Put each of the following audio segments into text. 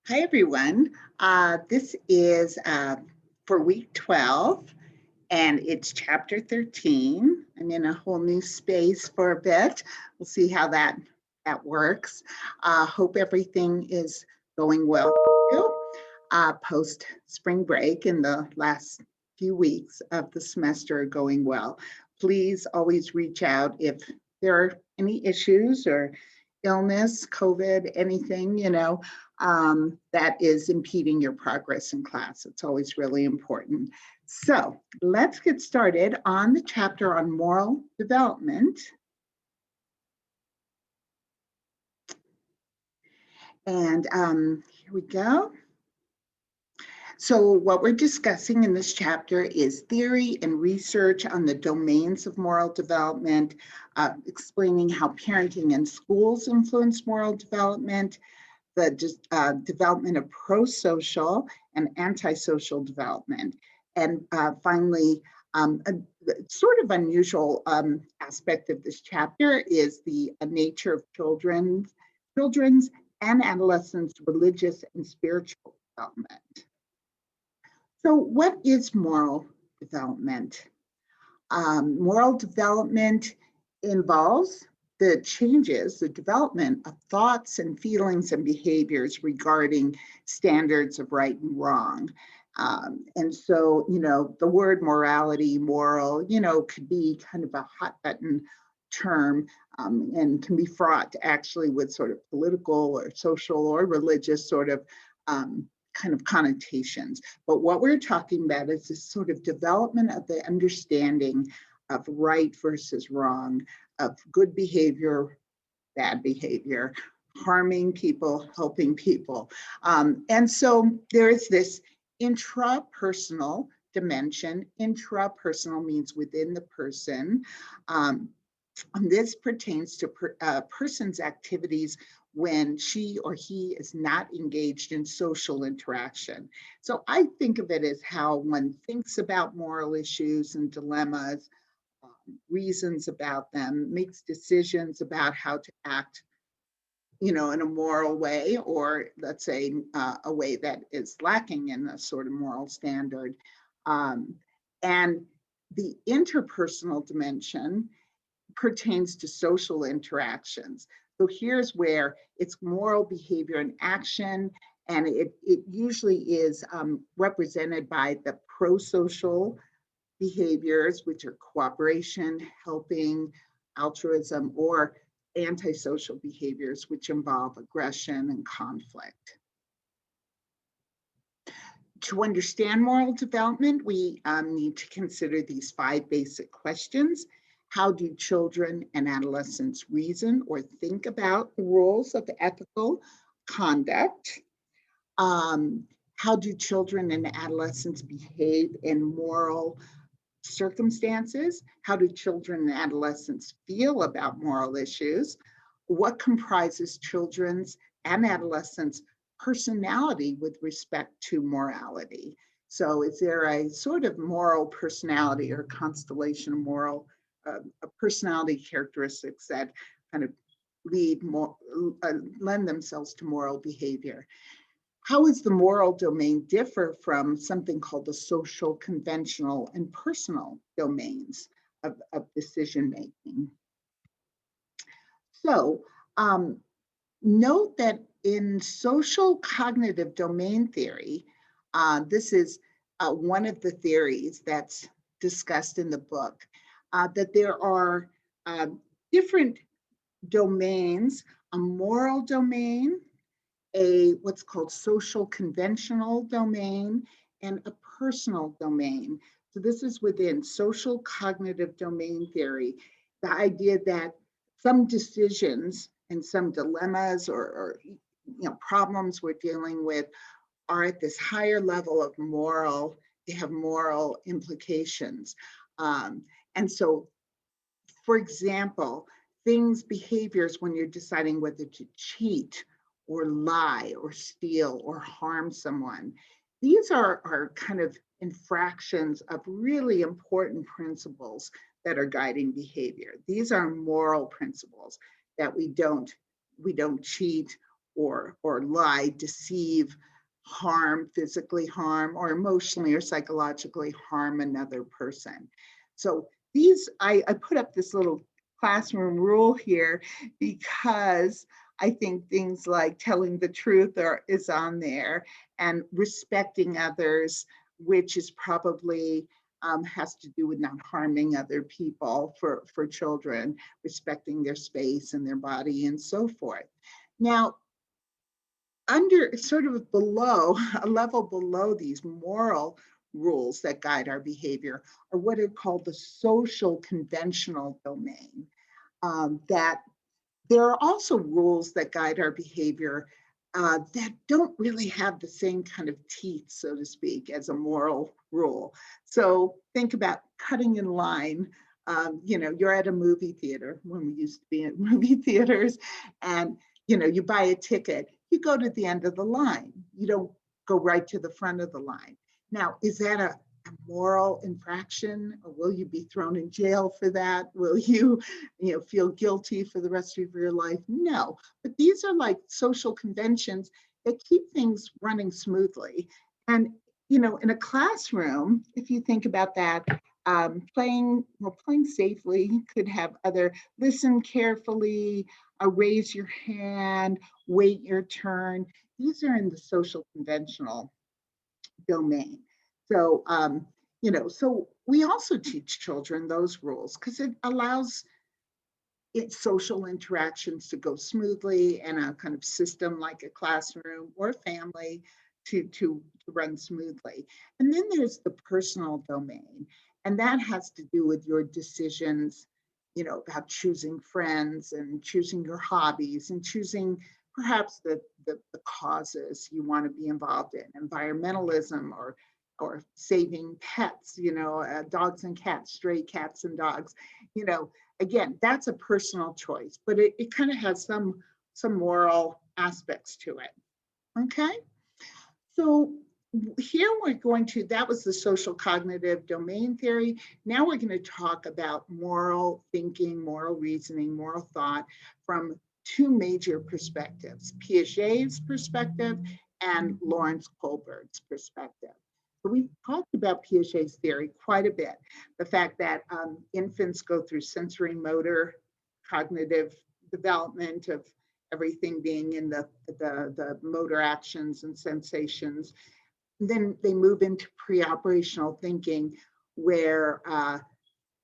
Hi, everyone. This is for week 12, and it's chapter 13. I'm in a whole new space for a bit. We'll see how that works. Hope everything is going well for you, post spring break and the last few weeks of the semester are going well. Please always reach out if there are any issues or illness, COVID, anything, that is impeding your progress in class. It's always really important. So let's get started on the chapter on moral development. And here we go. So what we're discussing in this chapter is theory and research on the domains of moral development, explaining how parenting and schools influence moral development, the development of pro-social and antisocial development. And finally, a sort of unusual aspect of this chapter is the nature of children's and adolescents' religious and spiritual development. So what is moral development? Moral development involves the development of thoughts and feelings and behaviors regarding standards of right and wrong. And so, the word morality, moral, could be kind of a hot button term and can be fraught actually with sort of political or social or religious sort of kind of connotations. But what we're talking about is this sort of development of the understanding of right versus wrong, of good behavior, bad behavior, harming people, helping people. And so there is this intrapersonal dimension. Intrapersonal means within the person. And this pertains to a person's activities when she or he is not engaged in social interaction. So I think of it as how one thinks about moral issues and dilemmas, reasons about them, makes decisions about how to act, in a moral way, or let's say a way that is lacking in a sort of moral standard. And the interpersonal dimension pertains to social interactions. So here's where it's moral behavior and action, and it usually is represented by the pro-social behaviors, which are cooperation, helping, altruism, or antisocial behaviors, which involve aggression and conflict. To understand moral development, we need to consider these 5 basic questions. How do children and adolescents reason or think about the rules of ethical conduct? How do children and adolescents behave in moral circumstances? How do children and adolescents feel about moral issues? What comprises children's and adolescents' personality with respect to morality? So is there a sort of moral personality or constellation of moral personality characteristics that kind of lend themselves to moral behavior? How does the moral domain differ from something called the social, conventional, and personal domains of decision making? So note that in social cognitive domain theory, this is one of the theories that's discussed in the book, that there are different domains: a moral domain, a what's called social conventional domain, and a personal domain. So this is within social cognitive domain theory, the idea that some decisions and some dilemmas or problems we're dealing with are at this higher level of moral, they have moral implications. And so, for example, behaviors when you're deciding whether to cheat or lie or steal or harm someone, these are kind of infractions of really important principles that are guiding behavior. These are moral principles that we don't cheat or lie, deceive, harm, physically harm, or emotionally or psychologically harm another person. So I put up this little classroom rule here because I think things like telling the truth is on there, and respecting others, which is probably has to do with not harming other people for children, respecting their space and their body and so forth. Now, under sort of below, a level below these moral rules that guide our behavior are what are called the social conventional domain. That there are also rules that guide our behavior that don't really have the same kind of teeth, so to speak, as a moral rule. So think about cutting in line. You're at a movie theater when we used to be at movie theaters, and you buy a ticket. You go to the end of the line. You don't go right to the front of the line. Now, is that a moral infraction, or will you be thrown in jail for that? Will you feel guilty for the rest of your life? No, but these are like social conventions that keep things running smoothly. And in a classroom, if you think about that, playing safely could have other listen carefully, raise your hand, wait your turn. These are in the social conventional domain. So, so we also teach children those rules because it allows social interactions to go smoothly, and a kind of system like a classroom or family to run smoothly. And then there's the personal domain, and that has to do with your decisions, about choosing friends and choosing your hobbies and choosing perhaps the causes you want to be involved in, environmentalism or saving pets, dogs and cats, stray cats and dogs, you know, again, that's a personal choice, but it kind of has some moral aspects to it. Okay, so here that was the social cognitive domain theory. Now we're going to talk about moral thinking, moral reasoning, moral thought from two major perspectives, Piaget's perspective and Lawrence Kohlberg's perspective. So we've talked about Piaget's theory quite a bit. The fact that infants go through sensory motor cognitive development of everything being in the motor actions and sensations. Then they move into pre-operational thinking where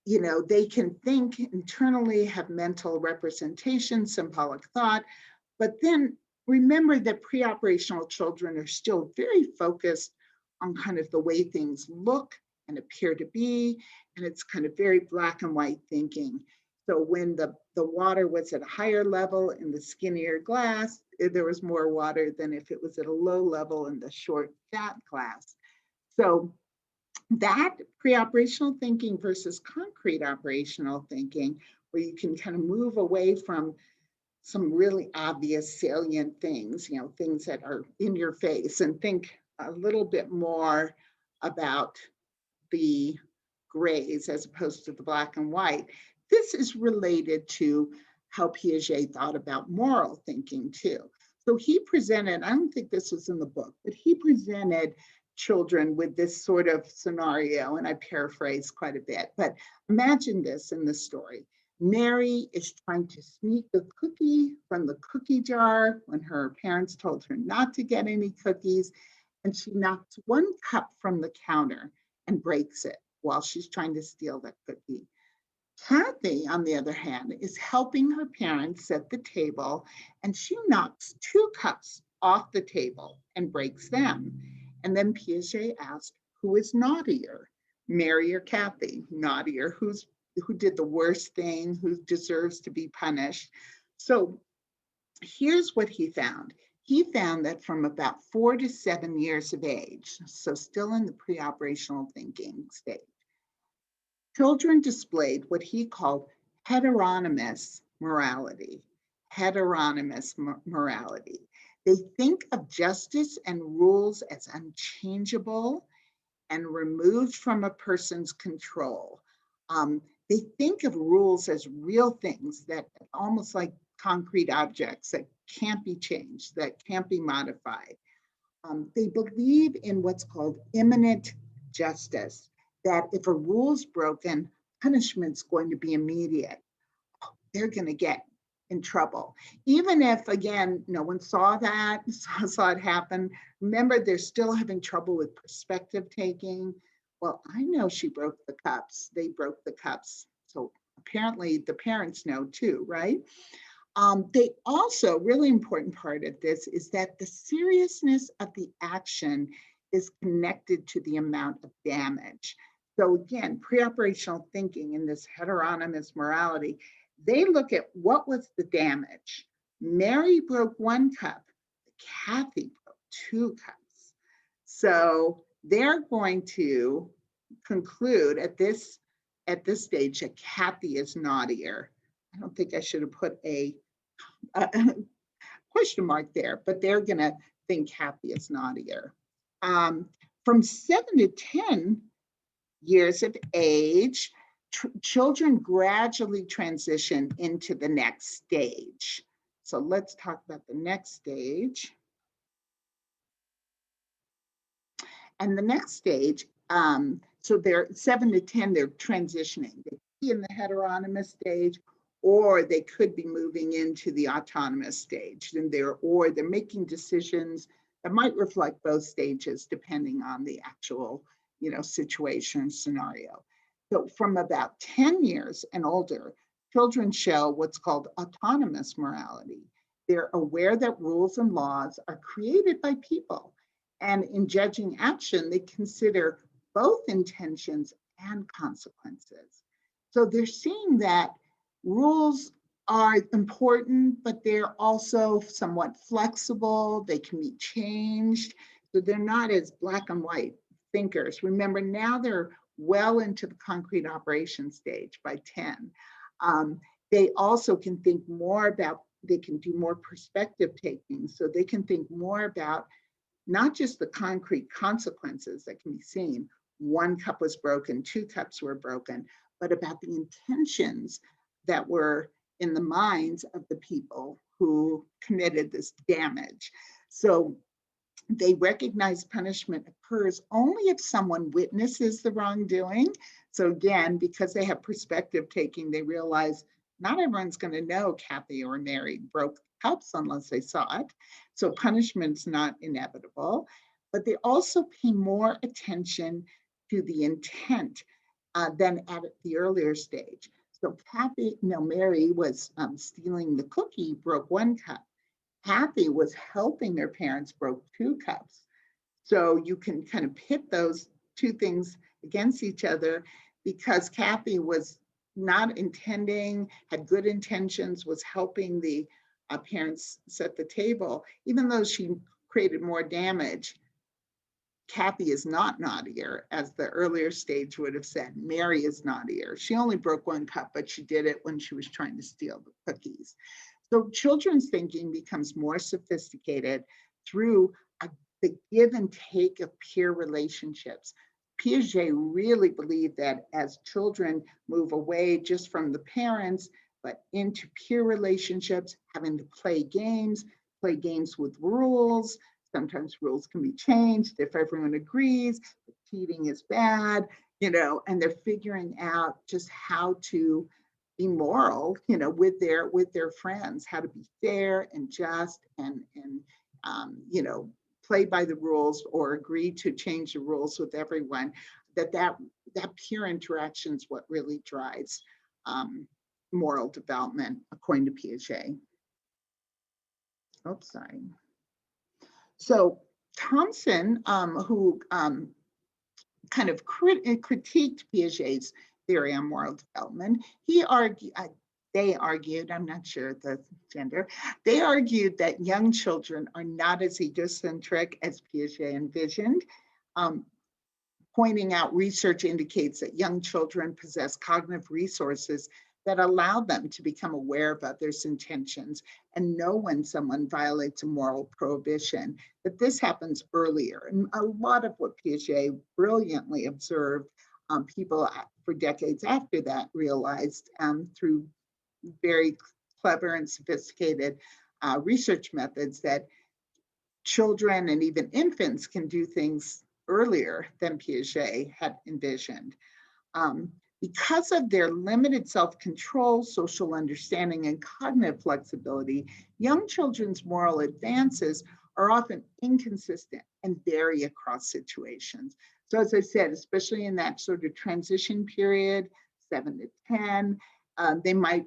they can think internally, have mental representation, symbolic thought, but then remember that pre-operational children are still very focused on kind of the way things look and appear to be, and it's kind of very black and white thinking. So when the water was at a higher level in the skinnier glass, there was more water than if it was at a low level in the short, fat glass. So that pre-operational thinking versus concrete operational thinking, where you can kind of move away from some really obvious salient things, things that are in your face, and think a little bit more about the grays as opposed to the black and white. This is related to how Piaget thought about moral thinking too. So he presented, I don't think this was in the book, but he presented children with this sort of scenario, and I paraphrase quite a bit, but imagine this in the story. Mary is trying to sneak a cookie from the cookie jar when her parents told her not to get any cookies, and she knocks one cup from the counter and breaks it while she's trying to steal that cookie. Kathy, on the other hand, is helping her parents set the table, and she knocks two cups off the table and breaks them. And then Piaget asked, who is naughtier, Mary or Kathy? Naughtier, who did the worst thing, who deserves to be punished? So here's what he found. He found that from about 4 to 7 years of age, so still in the pre-operational thinking stage, children displayed what he called heteronymous morality. Heteronymous morality. They think of justice and rules as unchangeable and removed from a person's control. They think of rules as real things that almost like concrete objects that can't be changed, that can't be modified. They believe in what's called imminent justice, that if a rule's broken, punishment's going to be immediate. They're going to get in trouble. Even if, again, no one saw that, saw it happen. Remember, they're still having trouble with perspective taking. Well, I know she broke the cups. They broke the cups. So apparently the parents know too, right? They also, really important part of this is that the seriousness of the action is connected to the amount of damage. So again, pre-operational thinking in this heteronymous morality, they look at what was the damage. Mary broke 1 cup, Kathy broke 2 cups. So they're going to conclude at this stage that Kathy is naughtier. I don't think I should have put a question mark there, but they're going to think Kathy is naughtier. From 7 to 10 years of age, children gradually transition into the next stage. So let's talk about the next stage. And the next stage, so they're 7 to 10, they're transitioning. They could be in the heteronymous stage, or they could be moving into the autonomous stage. And they're making decisions that might reflect both stages, depending on the actual, situation scenario. So from about 10 years and older, children show what's called autonomous morality. They're aware that rules and laws are created by people. And in judging action, they consider both intentions and consequences. So they're seeing that rules are important, but they're also somewhat flexible. They can be changed. So they're not as black and white thinkers. Remember, now they're well into the concrete operation stage by 10. They also can think more about, they can do more perspective taking. So they can think more about not just the concrete consequences that can be seen. 1 cup was broken, 2 cups were broken, but about the intentions that were in the minds of the people who committed this damage. So they recognize punishment occurs only if someone witnesses the wrongdoing. So again, because they have perspective taking, they realize not everyone's going to know Kathy or Mary broke cups unless they saw it. So punishment's not inevitable, but they also pay more attention to the intent than at the earlier stage. So Mary was stealing the cookie, broke 1 cup. Kathy was helping their parents, broke 2 cups. So you can kind of pit those 2 things against each other, because Kathy was not intending, had good intentions, was helping the parents set the table. Even though she created more damage, Kathy is not naughtier, as the earlier stage would have said. Mary is naughtier. She only broke 1 cup, but she did it when she was trying to steal the cookies. So children's thinking becomes more sophisticated through the give and take of peer relationships. Piaget really believed that as children move away just from the parents, but into peer relationships, having to play games with rules. Sometimes rules can be changed if everyone agrees. Cheating is bad, and they're figuring out just how to be moral, with their friends, how to be fair and just and play by the rules or agree to change the rules with everyone. That peer interaction is what really drives moral development, according to Piaget. Oops, sorry. So Thompson, who kind of critiqued Piaget's theory on moral development, they argued, I'm not sure the gender, they argued that young children are not as egocentric as Piaget envisioned, pointing out research indicates that young children possess cognitive resources that allow them to become aware of others' intentions and know when someone violates a moral prohibition, that this happens earlier. And a lot of what Piaget brilliantly observed, people for decades after that realized through very clever and sophisticated research methods that children and even infants can do things earlier than Piaget had envisioned. Um, because of their limited self-control, social understanding, and cognitive flexibility, young children's moral advances are often inconsistent and vary across situations. So as I said, especially in that sort of transition period, 7 to 10, they might,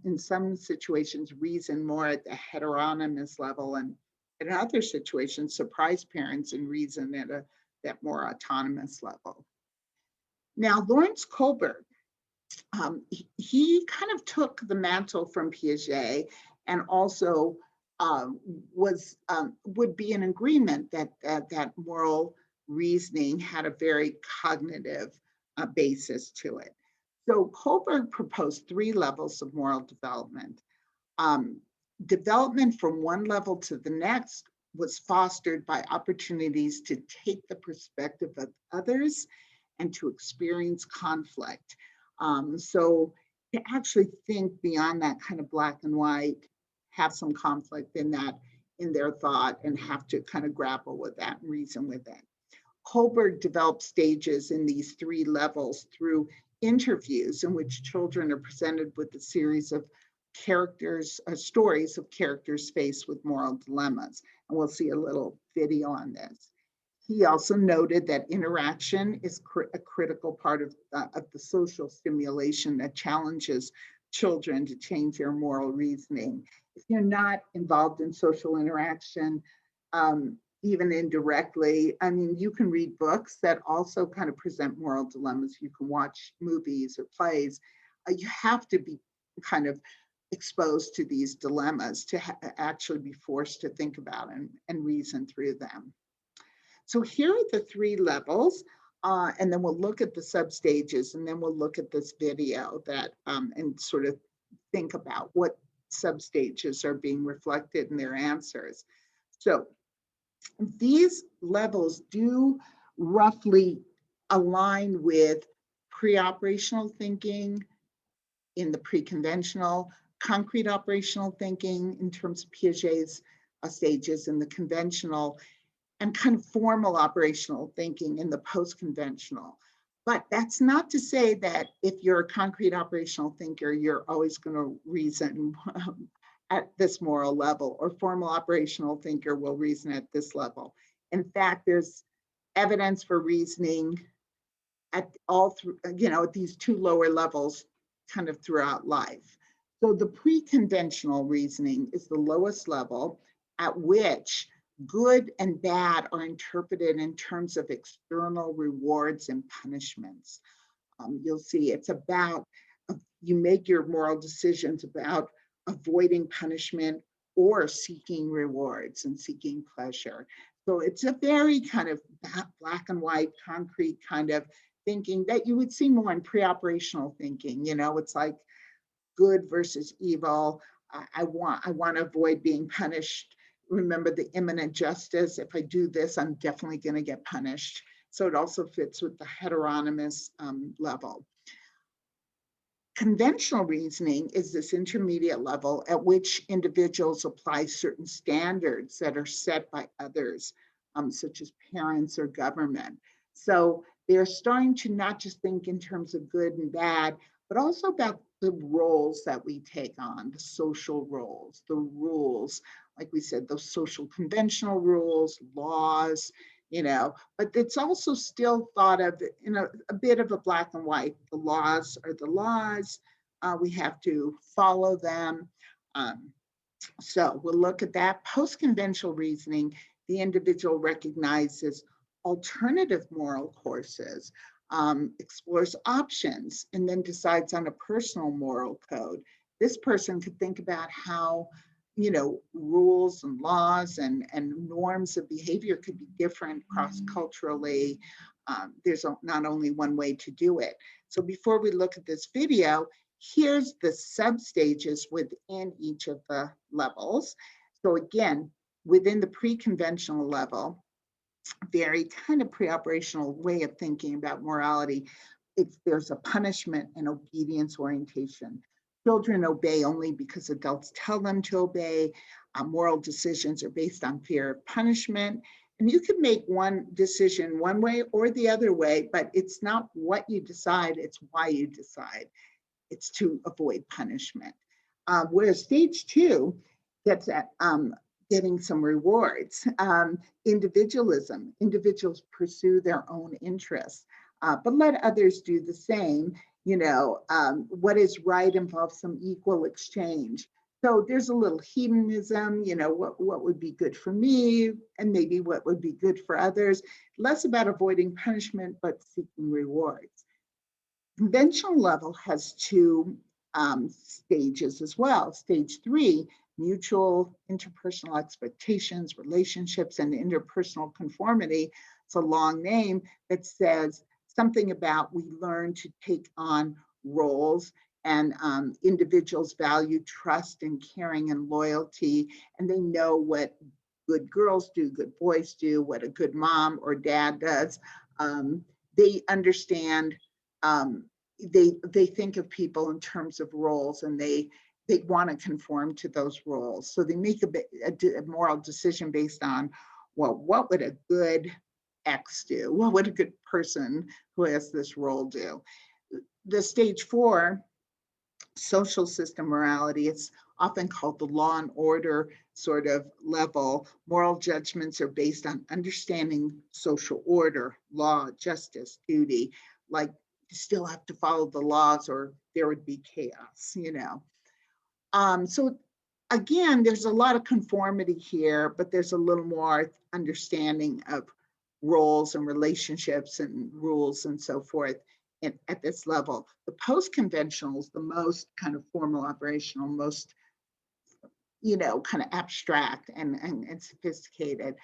in some situations, reason more at the heteronymous level, and in other situations, surprise parents and reason at that more autonomous level. Now, Lawrence Kohlberg, he kind of took the mantle from Piaget and also would be in agreement that moral reasoning had a very cognitive basis to it. So Kohlberg proposed 3 levels of moral development. Um, Development from one level to the next was fostered by opportunities to take the perspective of others and to experience conflict. So to actually think beyond that kind of black and white, have some conflict in that, in their thought, and have to kind of grapple with that and reason with it. Kohlberg developed stages in these 3 levels through interviews in which children are presented with a series of stories of characters faced with moral dilemmas. And we'll see a little video on this. He also noted that interaction is a critical part of the social stimulation that challenges children to change their moral reasoning. If you're not involved in social interaction, even indirectly, I mean, you can read books that also kind of present moral dilemmas. You can watch movies or plays. You have to be kind of exposed to these dilemmas to actually be forced to think about and reason through them. So here are the 3 levels, and then we'll look at the substages, and then we'll look at this video that and sort of think about what substages are being reflected in their answers. So these levels do roughly align with pre-operational thinking in the pre-conventional, concrete operational thinking in terms of Piaget's stages in the conventional, and kind of formal operational thinking in the post-conventional. But that's not to say that if you're a concrete operational thinker, you're always going to reason at this moral level, or formal operational thinker will reason at this level. In fact, there's evidence for reasoning at all through, at these 2 lower levels kind of throughout life. So the pre-conventional reasoning is the lowest level at which good and bad are interpreted in terms of external rewards and punishments. You'll see it's about, you make your moral decisions about avoiding punishment or seeking rewards and seeking pleasure. So it's a very kind of black and white, concrete kind of thinking that you would see more in pre-operational thinking. It's like good versus evil. I want to avoid being punished. Remember the imminent justice. If I do this, I'm definitely going to get punished. So it also fits with the heteronymous level. Conventional reasoning is this intermediate level at which individuals apply certain standards that are set by others, such as parents or government. So they're starting to not just think in terms of good and bad, but also about the roles that we take on, the social roles, the rules, like we said, those social conventional rules, laws, but it's also still thought of in a bit of a black and white. The laws are the laws. We have to follow them. So we'll look at that. Post-conventional reasoning, the individual recognizes alternative moral courses, explores options, and then decides on a personal moral code. This person could think about how rules and laws and norms of behavior could be different cross-culturally. There's not only one way to do it. So before we look at this video, here's the substages within each of the levels. So again, within the pre-conventional level, very kind of pre-operational way of thinking about morality, there's a punishment and obedience orientation. Children obey only because adults tell them to obey. Moral decisions are based on fear of punishment. And you can make one decision one way or the other way, but it's not what you decide, it's why you decide. It's to avoid punishment. Whereas stage 2 gets at getting some rewards. Individualism, individuals pursue their own interests, but let others do the same. What is right involves some equal exchange. So there's a little hedonism, what would be good for me and maybe what would be good for others, less about avoiding punishment, but seeking rewards. Conventional level has two stages as well. Stage 3, mutual interpersonal expectations, relationships, and interpersonal conformity. It's a long name that says something about we learn to take on roles, and individuals value trust and caring and loyalty, and they know what good girls do, good boys do, what a good mom or dad does. They understand, they think of people in terms of roles, and they want to conform to those roles. So they make a moral decision based on, well, what would a good X do? What would a good person who has this role do? The stage 4, social system morality, it's often called the law and order sort of level. Moral judgments are based on understanding social order, law, justice, duty. Like, you still have to follow the laws or there would be chaos, So again, there's a lot of conformity here, but there's a little more understanding of roles and relationships and rules and so forth at this level. The post-conventional is the most kind of formal, operational, most, kind of abstract and sophisticated.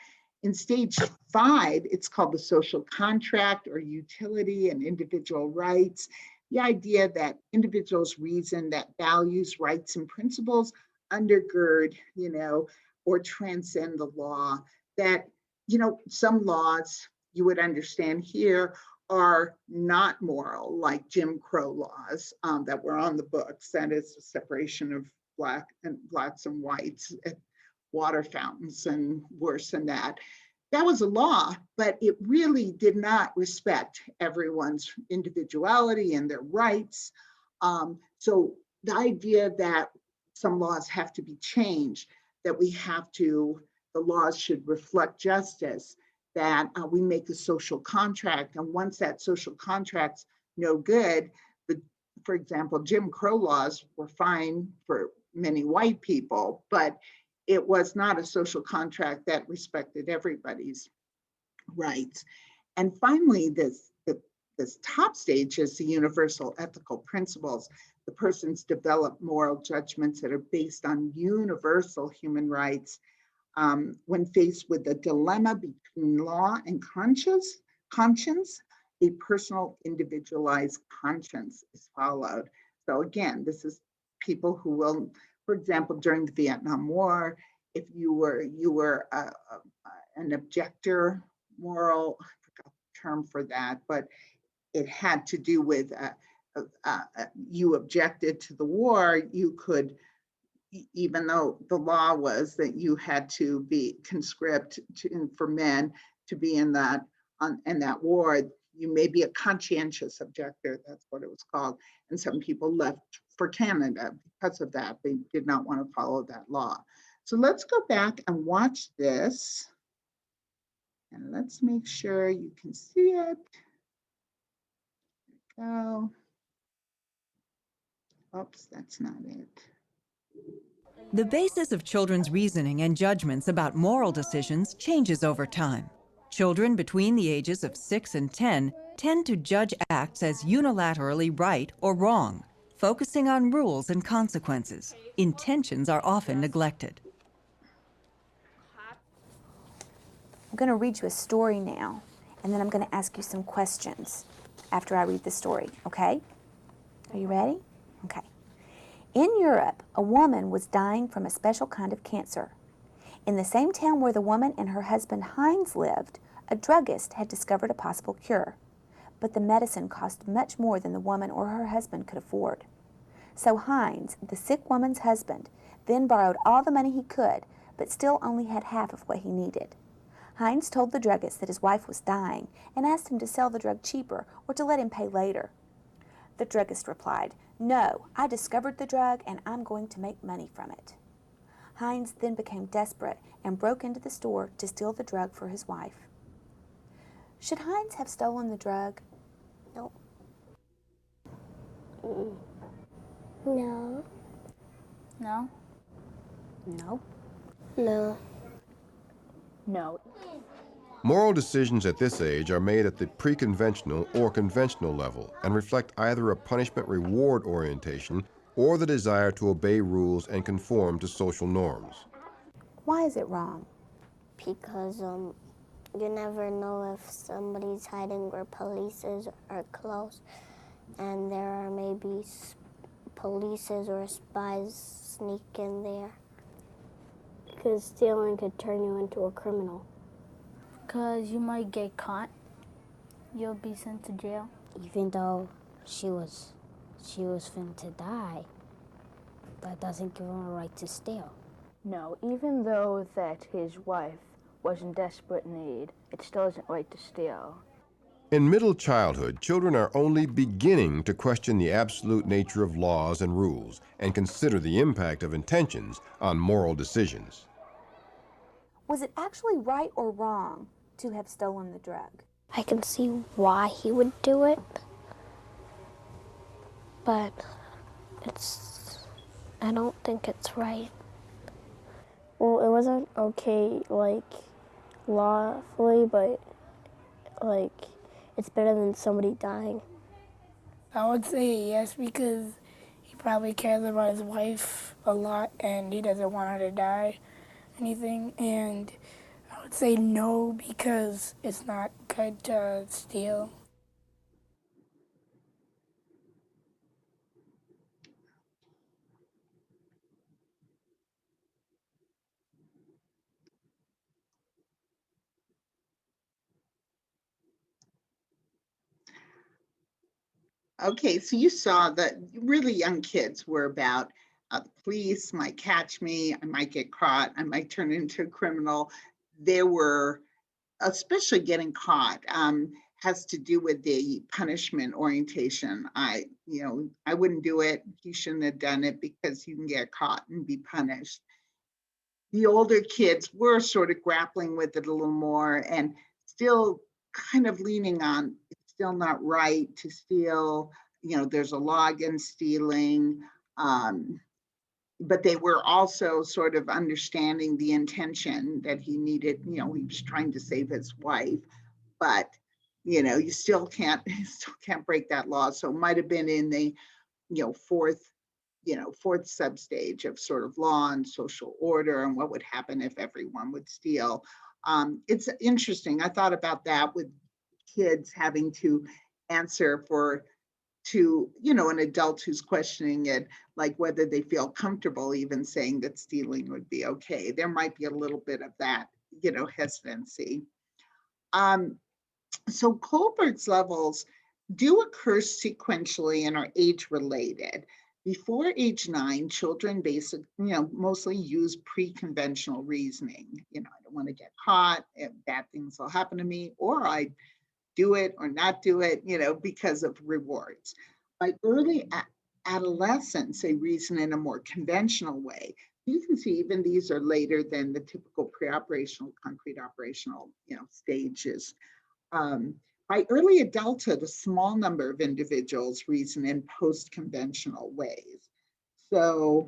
In stage 5, it's called the social contract or utility and individual rights. The idea that individuals reason that values, rights, and principles undergird, or transcend the law. That, some laws you would understand here are not moral, like Jim Crow laws that were on the books. That is the separation of blacks and whites at water fountains and worse than that. That was a law, but it really did not respect everyone's individuality and their rights. So the idea that some laws have to be changed, that the laws should reflect justice, that we make a social contract, and once that social contract's no good, for example, Jim Crow laws were fine for many white people, but it was not a social contract that respected everybody's rights. And finally, this top stage is the universal ethical principles. The person's developed moral judgments that are based on universal human rights. When faced with a dilemma between law and conscience, a personal individualized conscience is followed. So again, this is people who will, for example, during the Vietnam War, if you were an objector, moral, I forgot the term for that, but it had to do with you objected to the war, you could, even though the law was that you had to be conscript for men to be in that war, you may be a conscientious objector, that's what it was called. And some people left for Canada because of that. They did not want to follow that law. So let's go back and watch this. And let's make sure you can see it. Go. Oops, that's not it. The basis of children's reasoning and judgments about moral decisions changes over time. Children between the ages of 6 and 10 tend to judge acts as unilaterally right or wrong, focusing on rules and consequences. Intentions are often neglected. I'm going to read you a story now, and then I'm going to ask you some questions after I read the story, okay? Are you ready? Okay. In Europe, a woman was dying from a special kind of cancer. In the same town where the woman and her husband Heinz lived, a druggist had discovered a possible cure. But the medicine cost much more than the woman or her husband could afford. So Heinz, the sick woman's husband, then borrowed all the money he could, but still only had half of what he needed. Heinz told the druggist that his wife was dying and asked him to sell the drug cheaper or to let him pay later. The druggist replied, "No, I discovered the drug and I'm going to make money from it." Heinz then became desperate and broke into the store to steal the drug for his wife. Should Heinz have stolen the drug? No. No. No? No. No. No. Moral decisions at this age are made at the pre-conventional or conventional level and reflect either a punishment-reward orientation or the desire to obey rules and conform to social norms. Why is it wrong? Because you never know if somebody's hiding where police are close, and there are maybe police or spies sneak in there. Because stealing could turn you into a criminal. Because you might get caught. You'll be sent to jail. Even though she was finna die, that doesn't give him a right to steal. No, even though that his wife was in desperate need, it still isn't right to steal. In middle childhood, children are only beginning to question the absolute nature of laws and rules and consider the impact of intentions on moral decisions. Was it actually right or wrong to have stolen the drug? I can see why he would do it, but I don't think it's right. Well, it wasn't okay, lawfully, but, it's better than somebody dying. I would say yes, because he probably cares about his wife a lot and he doesn't want her to die, anything. And I would say no, because it's not good to steal. Okay, so you saw that really young kids were about the police might catch me, I might get caught, I might turn into a criminal. There were, especially getting caught, has to do with the punishment orientation. I wouldn't do it. He shouldn't have done it because you can get caught and be punished. The older kids were sort of grappling with it a little more and still kind of leaning on it's still not right to steal. There's a law against stealing. But they were also sort of understanding the intention that he needed. He was trying to save his wife, but you still can't break that law. So it might have been in the fourth substage of sort of law and social order and what would happen if everyone would steal. It's interesting. I thought about that with kids having to answer to an adult who's questioning it, like whether they feel comfortable even saying that stealing would be okay. There might be a little bit of that, hesitancy. So Kohlberg's levels do occur sequentially and are age-related. Before age 9, children mostly use pre-conventional reasoning. I don't want to get caught, bad things will happen to me, or I do it or not do it, because of rewards. By early adolescence, they reason in a more conventional way. You can see even these are later than the typical pre-operational, concrete operational, stages. By early adulthood, a small number of individuals reason in post-conventional ways. So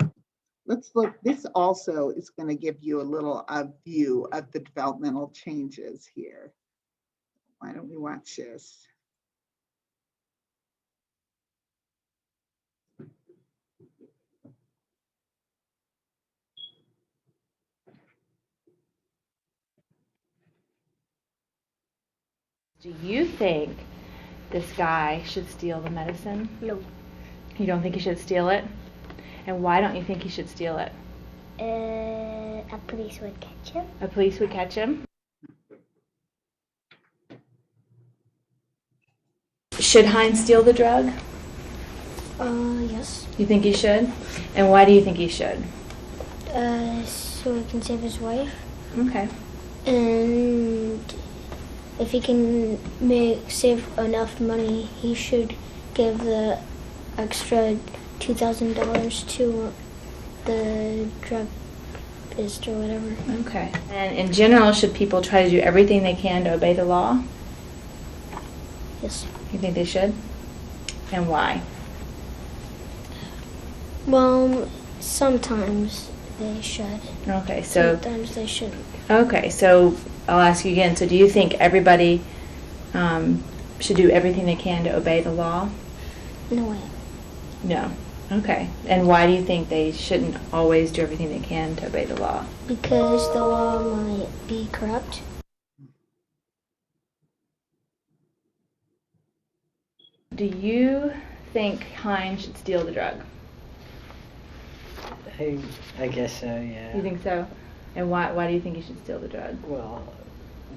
let's look. This also is going to give you a little view of the developmental changes here. Why don't we watch this? Do you think this guy should steal the medicine? No. You don't think he should steal it? And why don't you think he should steal it? A police would catch him. A police would catch him? Should Heinz steal the drug? Yes. You think he should? And why do you think he should? So he can save his wife. Okay. And if he can save enough money, he should give the extra $2,000 to the druggist or whatever. Okay. And in general, should people try to do everything they can to obey the law? Yes. You think they should? And why? Well, sometimes they should. Okay, so Sometimes they shouldn't. okay, so I'll ask you again. So do you think everybody should do everything they can to obey the law? No way. No. Okay. And why do you think they shouldn't always do everything they can to obey the law? Because the law might be corrupt. Do you think Hines should steal the drug? I guess so, yeah. You think so? And why do you think he should steal the drug? Well,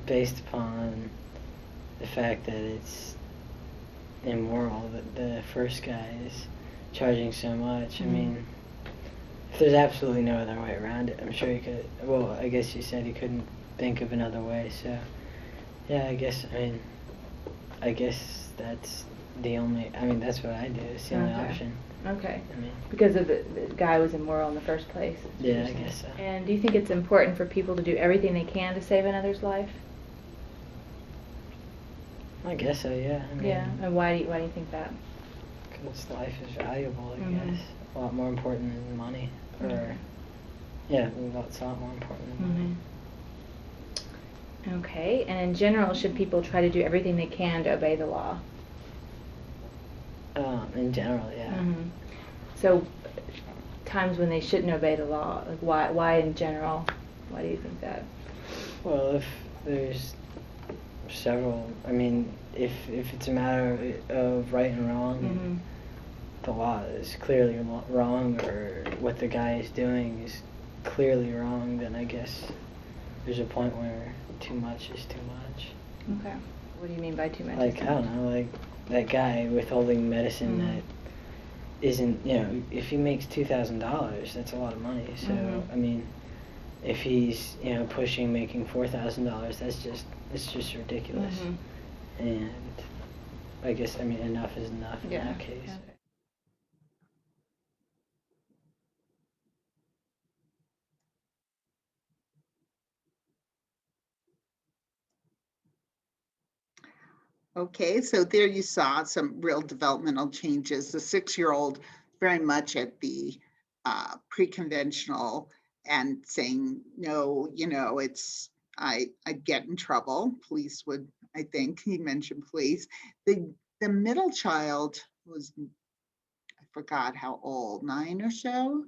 based upon the fact that it's immoral that the first guy is charging so much. I mean, if there's absolutely no other way around it, I'm sure you could. Well, I guess you said you couldn't think of another way, so yeah, I guess that's the only. I mean, that's what I do. It's the only option. Okay. I mean, Because of the guy was immoral in the first place. yeah, I guess so. And do you think it's important for people to do everything they can to save another's life? I guess so, yeah. I mean, Yeah. And why do you think that? because life is valuable, I guess. A lot more important than money. Or, yeah, it's a lot more important than money. Okay. And in general, should people try to do everything they can to obey the law? In general, yeah. So, times when they shouldn't obey the law, like why in general? Why do you think that? Well, if there's several, I mean, if it's a matter of right and wrong, and the law is clearly wrong, or what the guy is doing is clearly wrong, then I guess there's a point where too much is too much. Okay. What do you mean by too much? Like, I don't know, like that guy withholding medicine that isn't, if he makes $2,000, that's a lot of money. So, I mean, if he's, pushing making $4,000, it's just ridiculous. And I guess, I mean, enough is enough in that case. Okay. Okay, so there you saw some real developmental changes. The 6-year-old very much at the pre-conventional and saying, no, I'd get in trouble. Police would, I think he mentioned police. The middle child was, I forgot how old, 9 or so,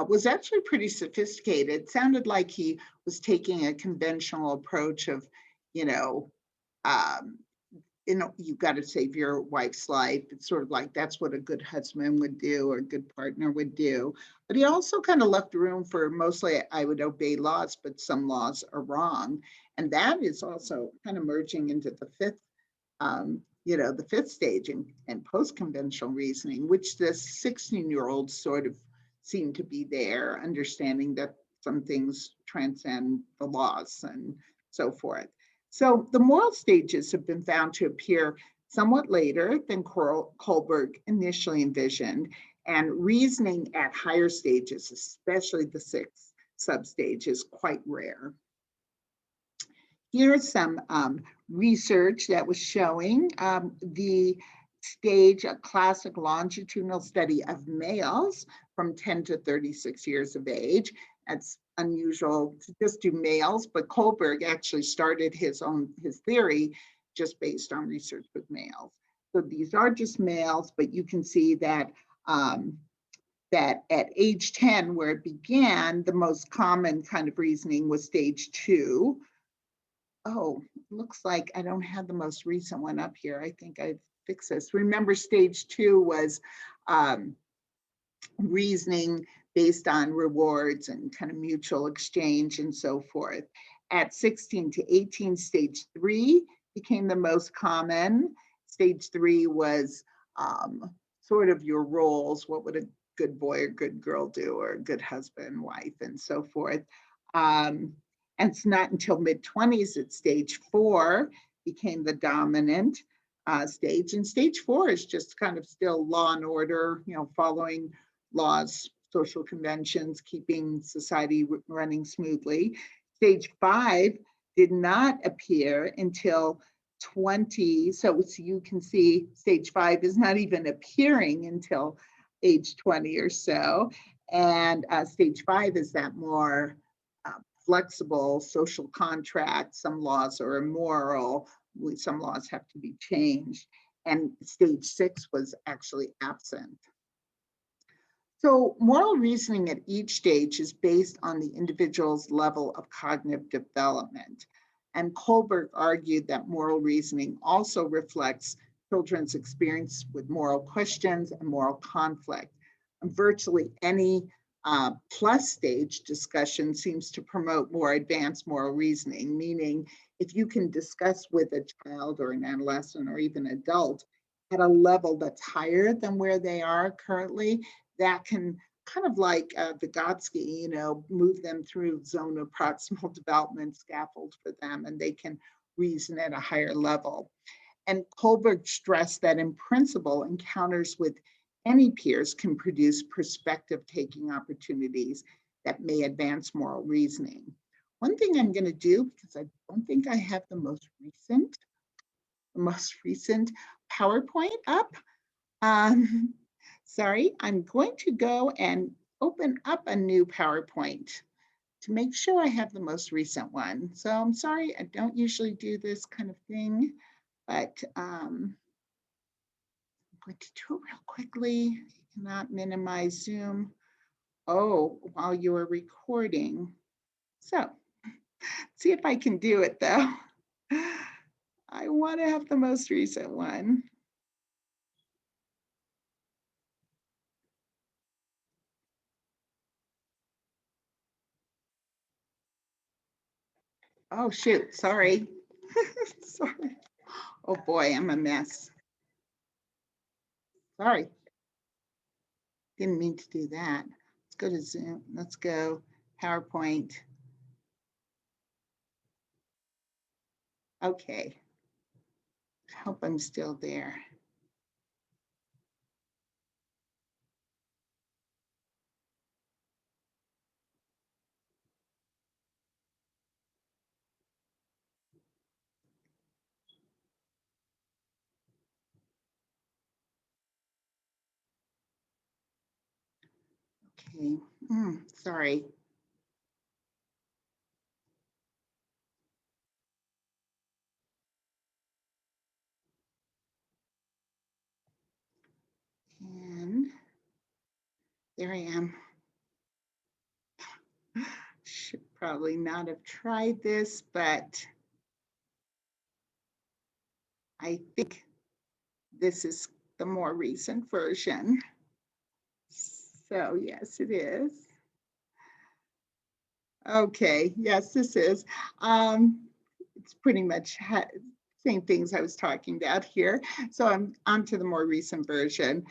was actually pretty sophisticated. It sounded like he was taking a conventional approach of, you've got to save your wife's life. It's sort of like that's what a good husband would do or a good partner would do. But he also kind of left room for mostly I would obey laws, but some laws are wrong. And that is also kind of merging into the fifth stage and post-conventional reasoning, which the 16-year-olds sort of seem to be there, understanding that some things transcend the laws and so forth. So the moral stages have been found to appear somewhat later than Kohlberg initially envisioned, and reasoning at higher stages, especially the 6th substage, is quite rare. Here's some research that was showing the stage, a classic longitudinal study of males from 10 to 36 years of age. That's unusual to just do males, but Kohlberg actually started his theory just based on research with males. So these are just males, but you can see that that at age 10, where it began, the most common kind of reasoning was stage 2. Oh, looks like I don't have the most recent one up here. I think I've fixed this. Remember, stage 2 was reasoning based on rewards and kind of mutual exchange and so forth. At 16 to 18, stage 3 became the most common. Stage 3 was sort of your roles. What would a good boy or good girl do, or a good husband, wife, and so forth. And it's not until mid-20s that stage 4 became the dominant stage. And stage 4 is just kind of still law and order, following laws, social conventions, keeping society running smoothly. Stage 5 did not appear until 20. So you can see stage 5 is not even appearing until age 20 or so. And stage 5 is that more flexible social contract. Some laws are immoral, some laws have to be changed. And stage 6 was actually absent. So moral reasoning at each stage is based on the individual's level of cognitive development. And Kohlberg argued that moral reasoning also reflects children's experience with moral questions and moral conflict. And virtually any plus stage discussion seems to promote more advanced moral reasoning, meaning if you can discuss with a child or an adolescent or even adult at a level that's higher than where they are currently, that can kind of like Vygotsky, move them through zone of proximal development, scaffold for them, and they can reason at a higher level. And Kohlberg stressed that in principle, encounters with any peers can produce perspective-taking opportunities that may advance moral reasoning. One thing I'm going to do, because I don't think I have the most recent PowerPoint up. Sorry, I'm going to go and open up a new PowerPoint to make sure I have the most recent one. So I'm sorry, I don't usually do this kind of thing, but I'm going to do it real quickly. I cannot minimize Zoom. Oh, while you are recording. So see if I can do it though. I want to have the most recent one. Oh, shoot, sorry. Sorry. Oh boy, I'm a mess. Sorry. Didn't mean to do that. Let's go to Zoom. Let's go PowerPoint. Okay. I hope I'm still there. Okay. Sorry. And there I am. Should probably not have tried this, but I think this is the more recent version. So yes, it is. Okay, yes, this is. It's pretty much same things I was talking about here. So I'm on to the more recent version.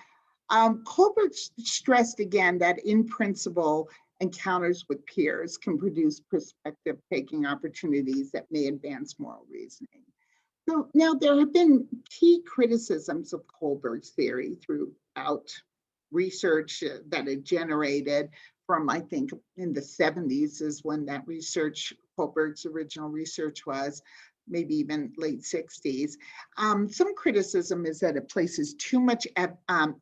Kohlberg stressed again that in principle, encounters with peers can produce perspective-taking opportunities that may advance moral reasoning. So now there have been key criticisms of Kohlberg's theory throughout research that it generated from, I think, in the 70s is when that research, Kohlberg's original research was, maybe even late 60s. Some criticism is that it places too much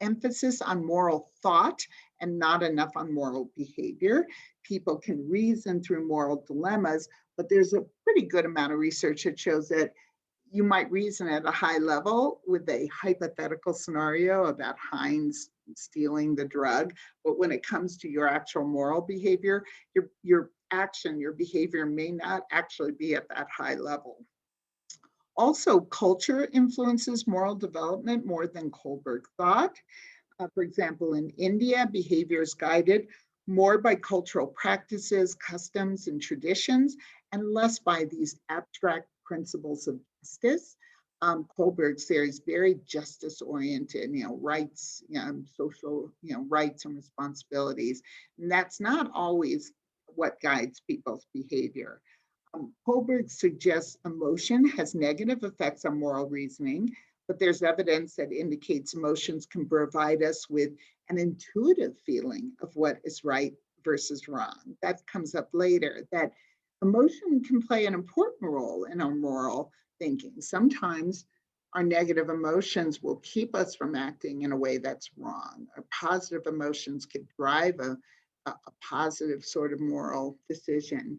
emphasis on moral thought and not enough on moral behavior. People can reason through moral dilemmas, but there's a pretty good amount of research that shows that you might reason at a high level with a hypothetical scenario about Heinz stealing the drug, but when it comes to your actual moral behavior, your action, your behavior may not actually be at that high level. Also, culture influences moral development more than Kohlberg thought. For example, in India, behavior is guided more by cultural practices, customs, and traditions, and less by these abstract principles of justice. Kohlberg's theory is very justice oriented, rights, social, rights and responsibilities. And that's not always what guides people's behavior. Kohlberg suggests emotion has negative effects on moral reasoning, but there's evidence that indicates emotions can provide us with an intuitive feeling of what is right versus wrong. That comes up later, that emotion can play an important role in our moral thinking. Sometimes our negative emotions will keep us from acting in a way that's wrong. Our positive emotions could drive a positive sort of moral decision.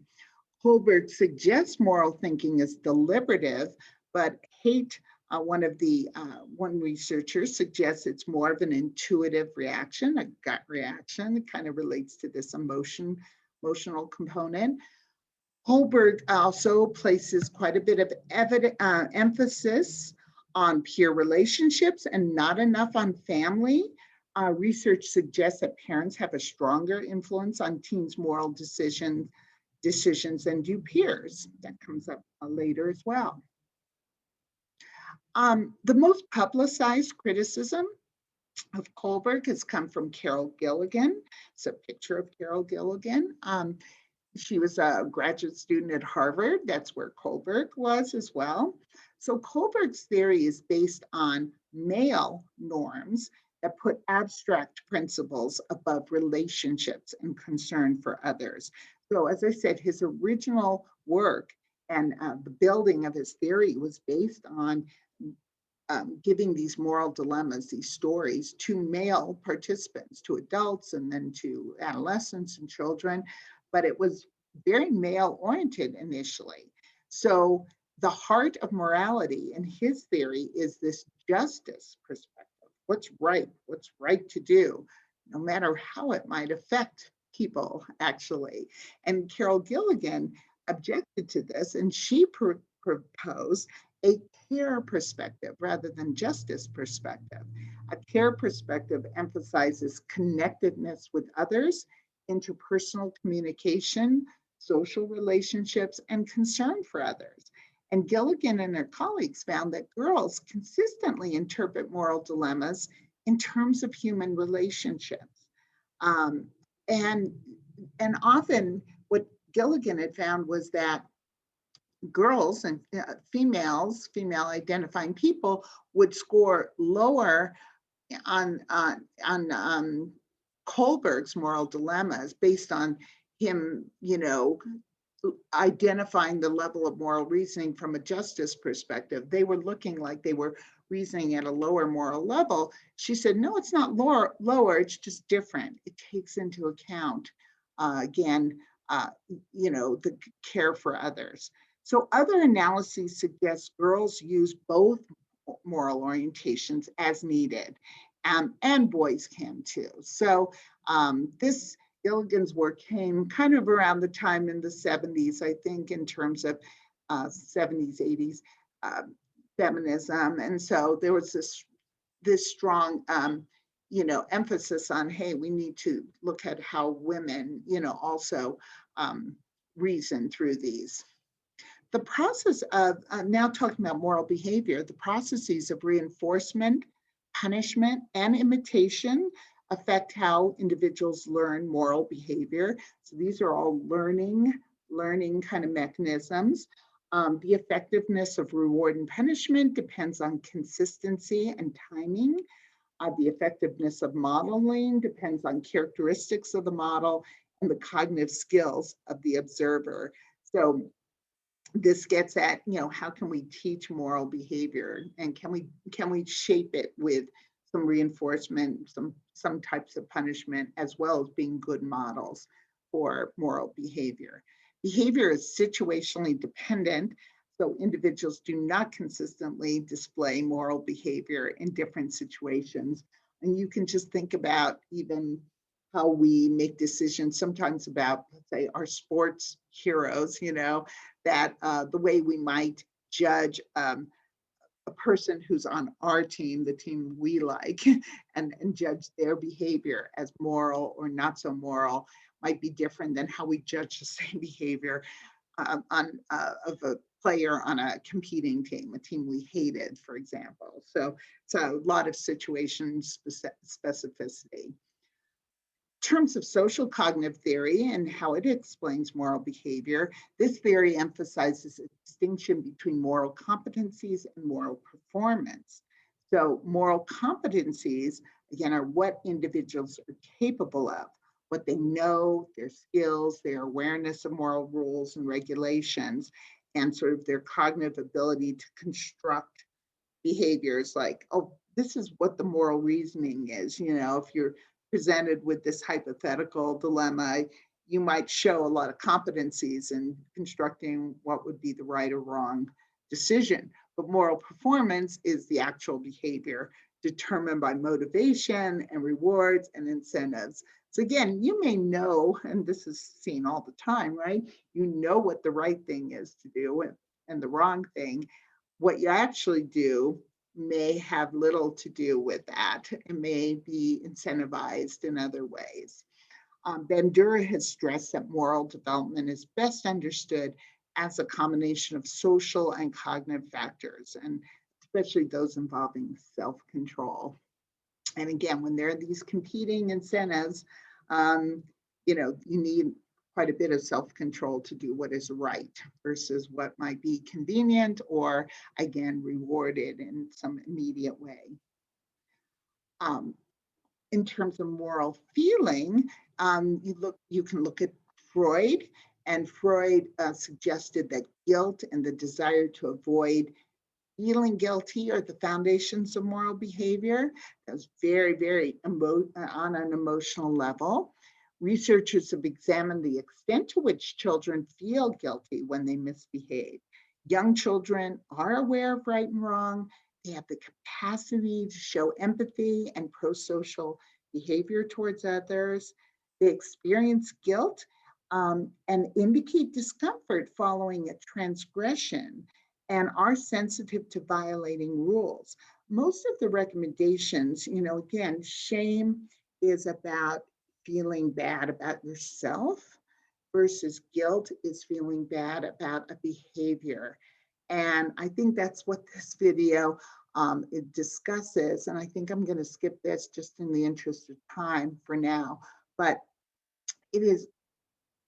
Kohlberg suggests moral thinking is deliberative, but Haidt, one researcher, suggests it's more of an intuitive reaction, a gut reaction. It kind of relates to this emotional component. Kohlberg also places quite a bit of emphasis on peer relationships and not enough on family. Research suggests that parents have a stronger influence on teens' moral decisions than do peers. That comes up later as well. The most publicized criticism of Kohlberg has come from Carol Gilligan. It's a picture of Carol Gilligan. She was a graduate student at Harvard. That's where Kohlberg was as well. So Kohlberg's theory is based on male norms that put abstract principles above relationships and concern for others. So as I said, his original work and the building of his theory was based on giving these moral dilemmas, these stories, to male participants, to adults, and then to adolescents and children. But it was very male oriented initially. So the heart of morality in his theory is this justice perspective. What's right to do, no matter how it might affect people, actually. And Carol Gilligan objected to this, and she proposed a care perspective rather than justice perspective. A care perspective emphasizes connectedness with others, interpersonal communication, social relationships, and concern for others. And Gilligan and her colleagues found that girls consistently interpret moral dilemmas in terms of human relationships. Um, and, and often what Gilligan had found was that girls and female identifying people would score lower on Kohlberg's moral dilemmas based on him, identifying the level of moral reasoning from a justice perspective. They were looking like they were reasoning at a lower moral level. She said, no, it's not lower, it's just different. It takes into account, again, the care for others. So other analyses suggest girls use both moral orientations as needed, and boys can too. So this Gilligan's work came kind of around the time in the 70s, I think, in terms of 70s, 80s feminism. And so there was this strong, emphasis on, hey, we need to look at how women, also reason through these. The process of, now talking about moral behavior, the processes of reinforcement, punishment, and imitation affect how individuals learn moral behavior. So these are all learning kind of mechanisms. The effectiveness of reward and punishment depends on consistency and timing. The effectiveness of modeling depends on characteristics of the model and the cognitive skills of the observer. So this gets at, how can we teach moral behavior, and can we shape it with some reinforcement, some types of punishment, as well as being good models for moral behavior. Behavior is situationally dependent, so individuals do not consistently display moral behavior in different situations. And you can just think about even how we make decisions sometimes about, say, our sports heroes, that the way we might judge a person who's on our team, the team we like, and judge their behavior as moral or not so moral might be different than how we judge the same behavior of a player on a competing team, a team we hated, for example. So it's a lot of situation specificity. In terms of social cognitive theory and how it explains moral behavior, this theory emphasizes a distinction between moral competencies and moral performance. So moral competencies, again, are what individuals are capable of, what they know, their skills, their awareness of moral rules and regulations, and sort of their cognitive ability to construct behaviors like, oh, this is what the moral reasoning is. If you're presented with this hypothetical dilemma, you might show a lot of competencies in constructing what would be the right or wrong decision. But moral performance is the actual behavior determined by motivation and rewards and incentives. So again, you may know, and this is seen all the time, right? You know what the right thing is to do and the wrong thing. What you actually do may have little to do with that. It may be incentivized in other ways. Bandura has stressed that moral development is best understood as a combination of social and cognitive factors, and especially those involving self-control. And again, when there are these competing incentives, you need quite a bit of self-control to do what is right versus what might be convenient or, again, rewarded in some immediate way. In terms of moral feeling, you can look at Freud, and Freud suggested that guilt and the desire to avoid feeling guilty are the foundations of moral behavior. That's very, very on an emotional level. Researchers have examined the extent to which children feel guilty when they misbehave. Young children are aware of right and wrong. They have the capacity to show empathy and pro-social behavior towards others. They experience guilt and indicate discomfort following a transgression and are sensitive to violating rules. Most of the recommendations, again, shame is about feeling bad about yourself versus guilt is feeling bad about a behavior. And I think that's what this video it discusses. And I think I'm going to skip this just in the interest of time for now. But it is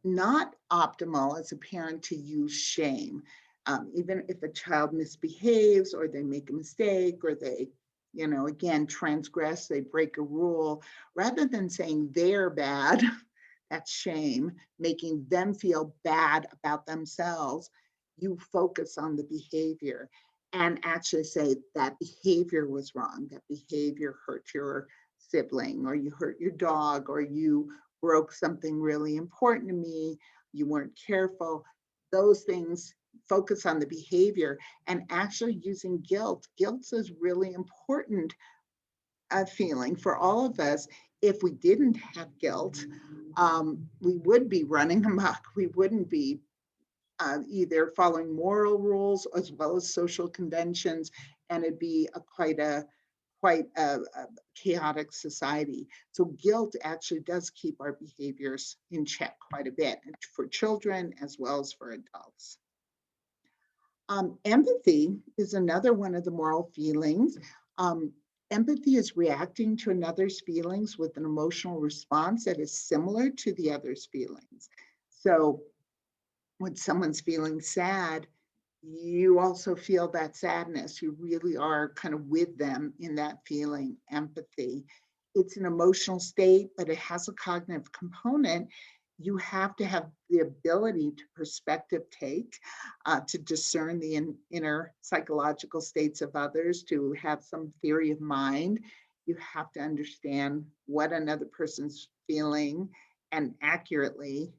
not optimal as a parent to use shame. Even if a child misbehaves or they make a mistake or they, again, transgress, they break a rule, rather than saying they're bad, that's shame, making them feel bad about themselves, you focus on the behavior and actually say that behavior was wrong, that behavior hurt your sibling, or you hurt your dog, or you broke something really important to me, you weren't careful. Those things, focus on the behavior and actually using guilt. Guilt is really important feeling for all of us. If we didn't have guilt, we would be running amok. We wouldn't be either following moral rules as well as social conventions, and it'd be quite a chaotic society. So guilt actually does keep our behaviors in check quite a bit for children as well as for adults. Empathy is another one of the moral feelings. Empathy is reacting to another's feelings with an emotional response that is similar to the other's feelings. So when someone's feeling sad, you also feel that sadness. You really are kind of with them in that feeling, empathy. It's an emotional state, but it has a cognitive component. You have to have the ability to perspective take, to discern the inner psychological states of others, to have some theory of mind. You have to understand what another person's feeling and accurately,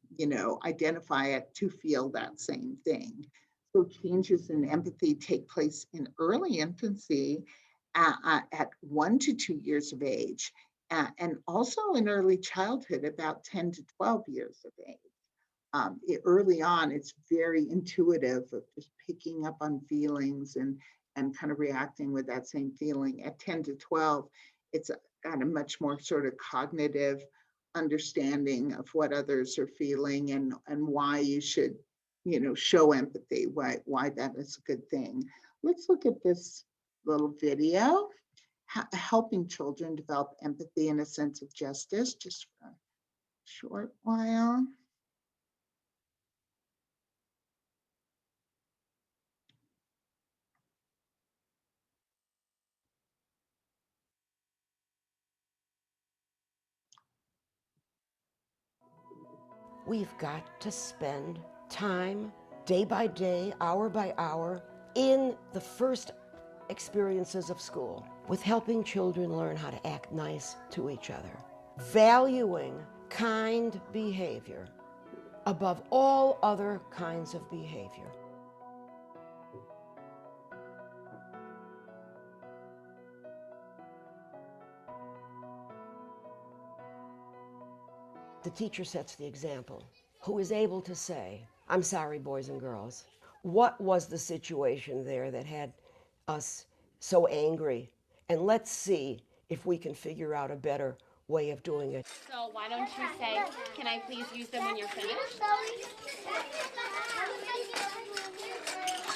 identify it to feel that same thing. So changes in empathy take place in early infancy at 1 to 2 years of age, and also in early childhood, about 10 to 12 years of age. Early on, it's very intuitive of just picking up on feelings and kind of reacting with that same feeling. At 10 to 12, it's got a much more sort of cognitive understanding of what others are feeling and why you should, show empathy, why that is a good thing. Let's look at this little video, helping children develop empathy and a sense of justice, just for a short while. We've got to spend time, day by day, hour by hour, in the first experiences of school with helping children learn how to act nice to each other, valuing kind behavior above all other kinds of behavior. The teacher sets the example, who is able to say, I'm sorry, boys and girls. What was the situation there that had us so angry? And let's see if we can figure out a better way of doing it. So why don't you say, can I please use them when you're finished?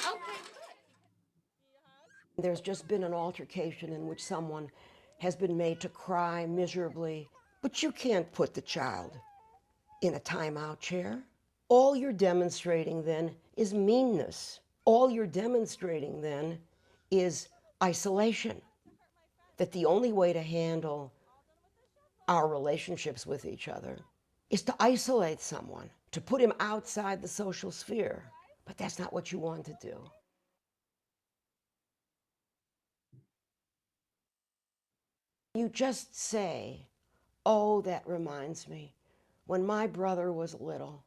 Okay. There's just been an altercation in which someone has been made to cry miserably, but you can't put the child in a timeout chair. All you're demonstrating then is meanness. All you're demonstrating then is isolation. That the only way to handle our relationships with each other is to isolate someone, to put him outside the social sphere. But that's not what you want to do. You just say, oh, that reminds me, when my brother was little,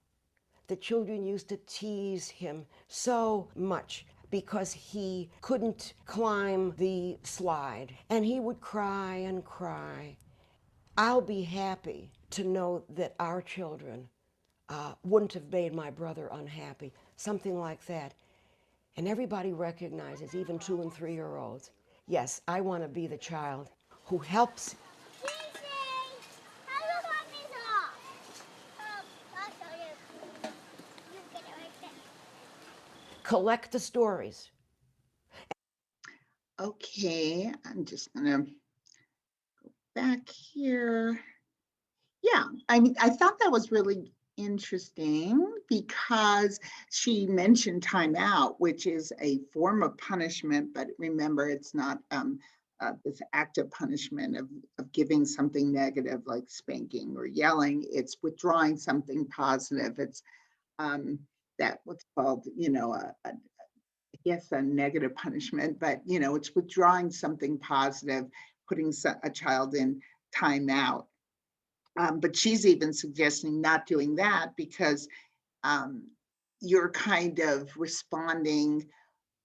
the children used to tease him so much because he couldn't climb the slide, and he would cry and cry. I'll be happy to know that our children wouldn't have made my brother unhappy, something like that. And everybody recognizes, even 2- and 3-year-olds, yes, I want to be the child who helps. Collect the stories. Okay, I'm just gonna go back here. Yeah, I mean, I thought that was really interesting because she mentioned timeout, which is a form of punishment, but remember, it's not this active punishment of giving something negative like spanking or yelling. It's withdrawing something positive. It's that what's called, I guess a negative punishment, but it's withdrawing something positive, putting a child in timeout. But she's even suggesting not doing that because you're kind of responding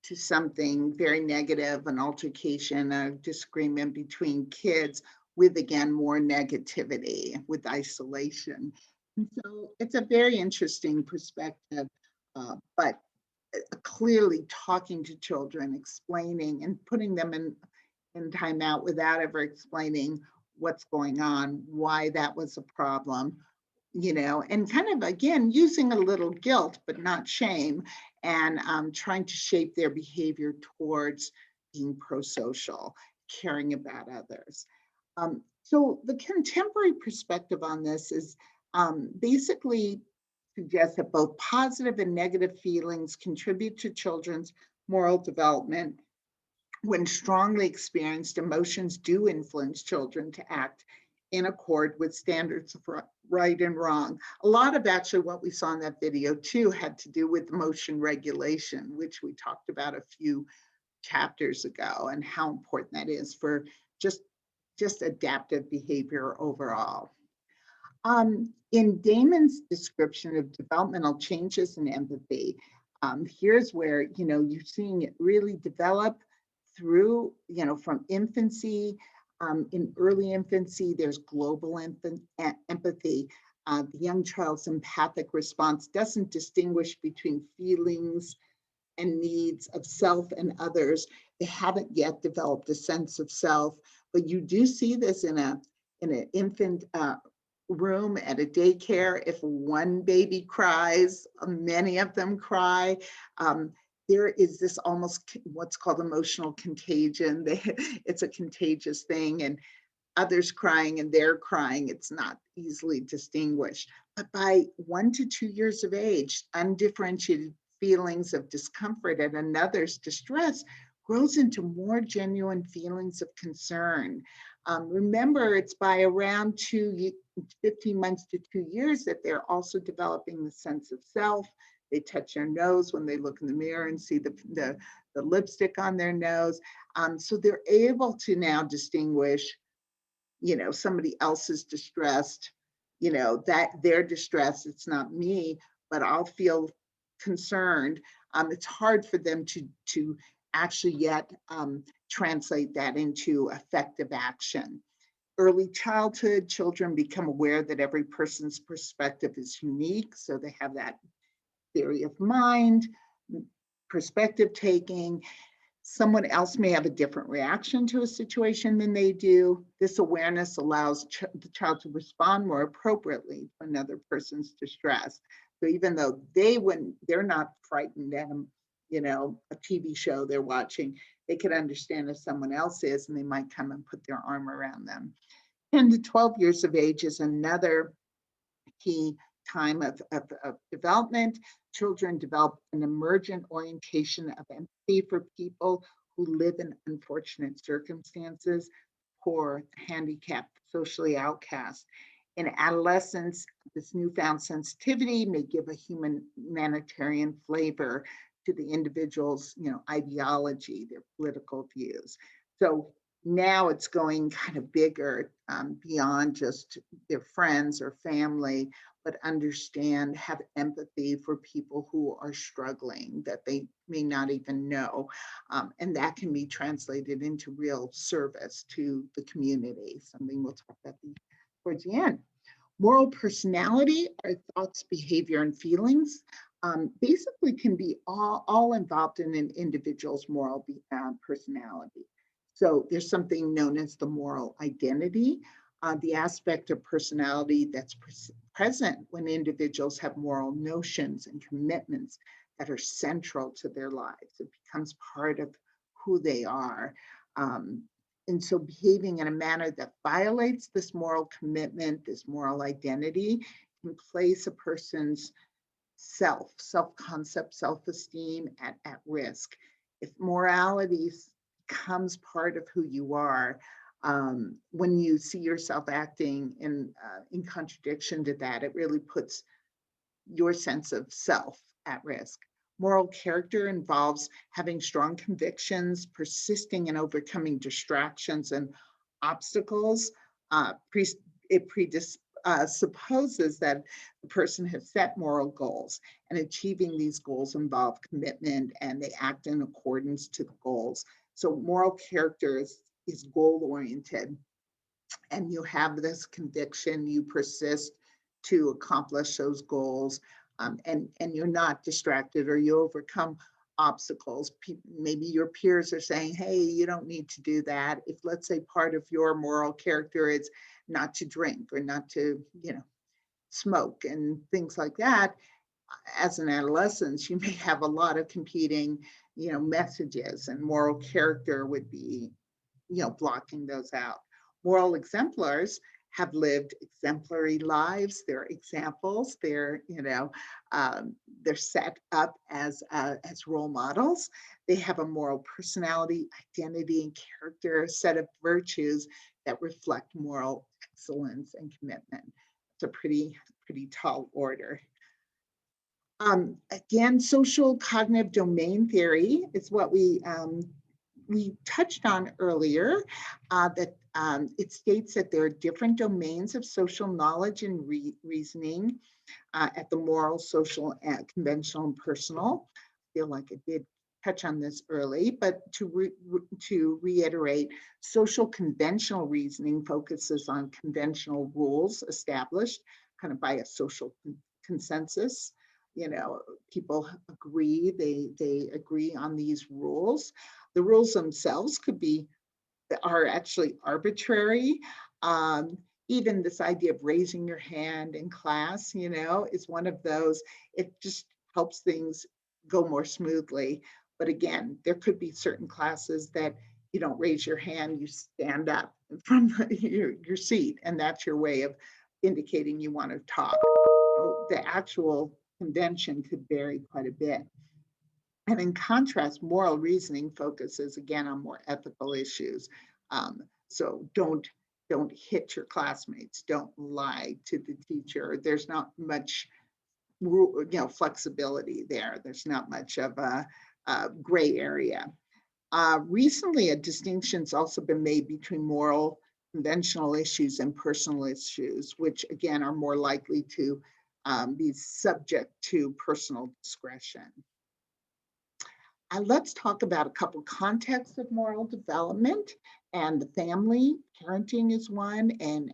to something very negative, an altercation, a disagreement between kids with, again, more negativity, with isolation. And so it's a very interesting perspective, but clearly talking to children, explaining and putting them in timeout without ever explaining what's going on, why that was a problem, and kind of, again, using a little guilt, but not shame, and trying to shape their behavior towards being pro-social, caring about others. So the contemporary perspective on this is basically suggests that both positive and negative feelings contribute to children's moral development. When strongly experienced, emotions do influence children to act in accord with standards of right and wrong. A lot of actually what we saw in that video too had to do with emotion regulation, which we talked about a few chapters ago, and how important that is for just adaptive behavior overall. In Damon's description of developmental changes in empathy, here's where you're seeing it really develop through, from infancy. In early infancy, there's global empathy. The young child's empathic response doesn't distinguish between feelings and needs of self and others. They haven't yet developed a sense of self, but you do see this in an infant room at a daycare, if one baby cries, many of them cry. There is this almost what's called emotional contagion. It's a contagious thing, and others crying and they're crying, it's not easily distinguished. But by 1 to 2 years of age, undifferentiated feelings of discomfort at another's distress grows into more genuine feelings of concern. Remember, it's by around 15 months to 2 years that they're also developing the sense of self. They touch their nose when they look in the mirror and see the lipstick on their nose. So they're able to now distinguish, somebody else is distressed, that they're distressed, it's not me, but I'll feel concerned. It's hard for them to actually yet translate that into effective action. Early childhood, children become aware that every person's perspective is unique, so they have that theory of mind, perspective taking. Someone else may have a different reaction to a situation than they do. This awareness allows the child to respond more appropriately to another person's distress. So even though they're not frightened at a TV show they're watching, they could understand if someone else is, and they might come and put their arm around them. 10 to 12 years of age is another key time of development. Children develop an emergent orientation of empathy for people who live in unfortunate circumstances, poor, handicapped, socially outcast. In adolescence, this newfound sensitivity may give a humanitarian flavor to the individual's, ideology, their political views. So now it's going kind of bigger, beyond just their friends or family, but have empathy for people who are struggling that they may not even know. And that can be translated into real service to the community, something we'll talk about towards the end. Moral personality are thoughts, behavior, and feelings. Basically can be all involved in an individual's moral personality. So there's something known as the moral identity, the aspect of personality that's present when individuals have moral notions and commitments that are central to their lives. It becomes part of who they are. And so behaving in a manner that violates this moral commitment, this moral identity, can place a person's self-concept, self-esteem at risk. If morality becomes part of who you are, when you see yourself acting in contradiction to that, it really puts your sense of self at risk. Moral character involves having strong convictions, persisting in overcoming distractions and obstacles. It supposes that the person has set moral goals, and achieving these goals involve commitment, and they act in accordance to the goals. So moral character is goal-oriented, and you have this conviction, you persist to accomplish those goals, and you're not distracted, or you overcome obstacles. Maybe your peers are saying, hey, you don't need to do that. If, let's say, part of your moral character is not to drink or not to, smoke and things like that, as an adolescent, you may have a lot of competing, messages, and moral character would be, blocking those out. Moral exemplars have lived exemplary lives. They're examples. They're set up as role models. They have a moral personality, identity, and character, a set of virtues that reflect moral excellence and commitment. It's a pretty tall order. Again, social cognitive domain theory is what we touched on earlier, that it states that there are different domains of social knowledge and reasoning at the moral, social, conventional, and personal. I feel like I did touch on this early, but to reiterate, social conventional reasoning focuses on conventional rules established kind of by a social consensus. People agree, they agree on these rules. The rules themselves are actually arbitrary. even this idea of raising your hand in class, is one of those. It just helps things go more smoothly. But again, there could be certain classes that you don't raise your hand, you stand up from your seat, and that's your way of indicating you want to talk. So the actual convention could vary quite a bit. And in contrast, moral reasoning focuses again on more ethical issues. So don't hit your classmates, don't lie to the teacher. There's not much flexibility there. There's not much of a gray area. Recently, a distinction's also been made between moral conventional issues and personal issues, which again are more likely to be subject to personal discretion. Let's talk about a couple contexts of moral development, and the family. Parenting is one, and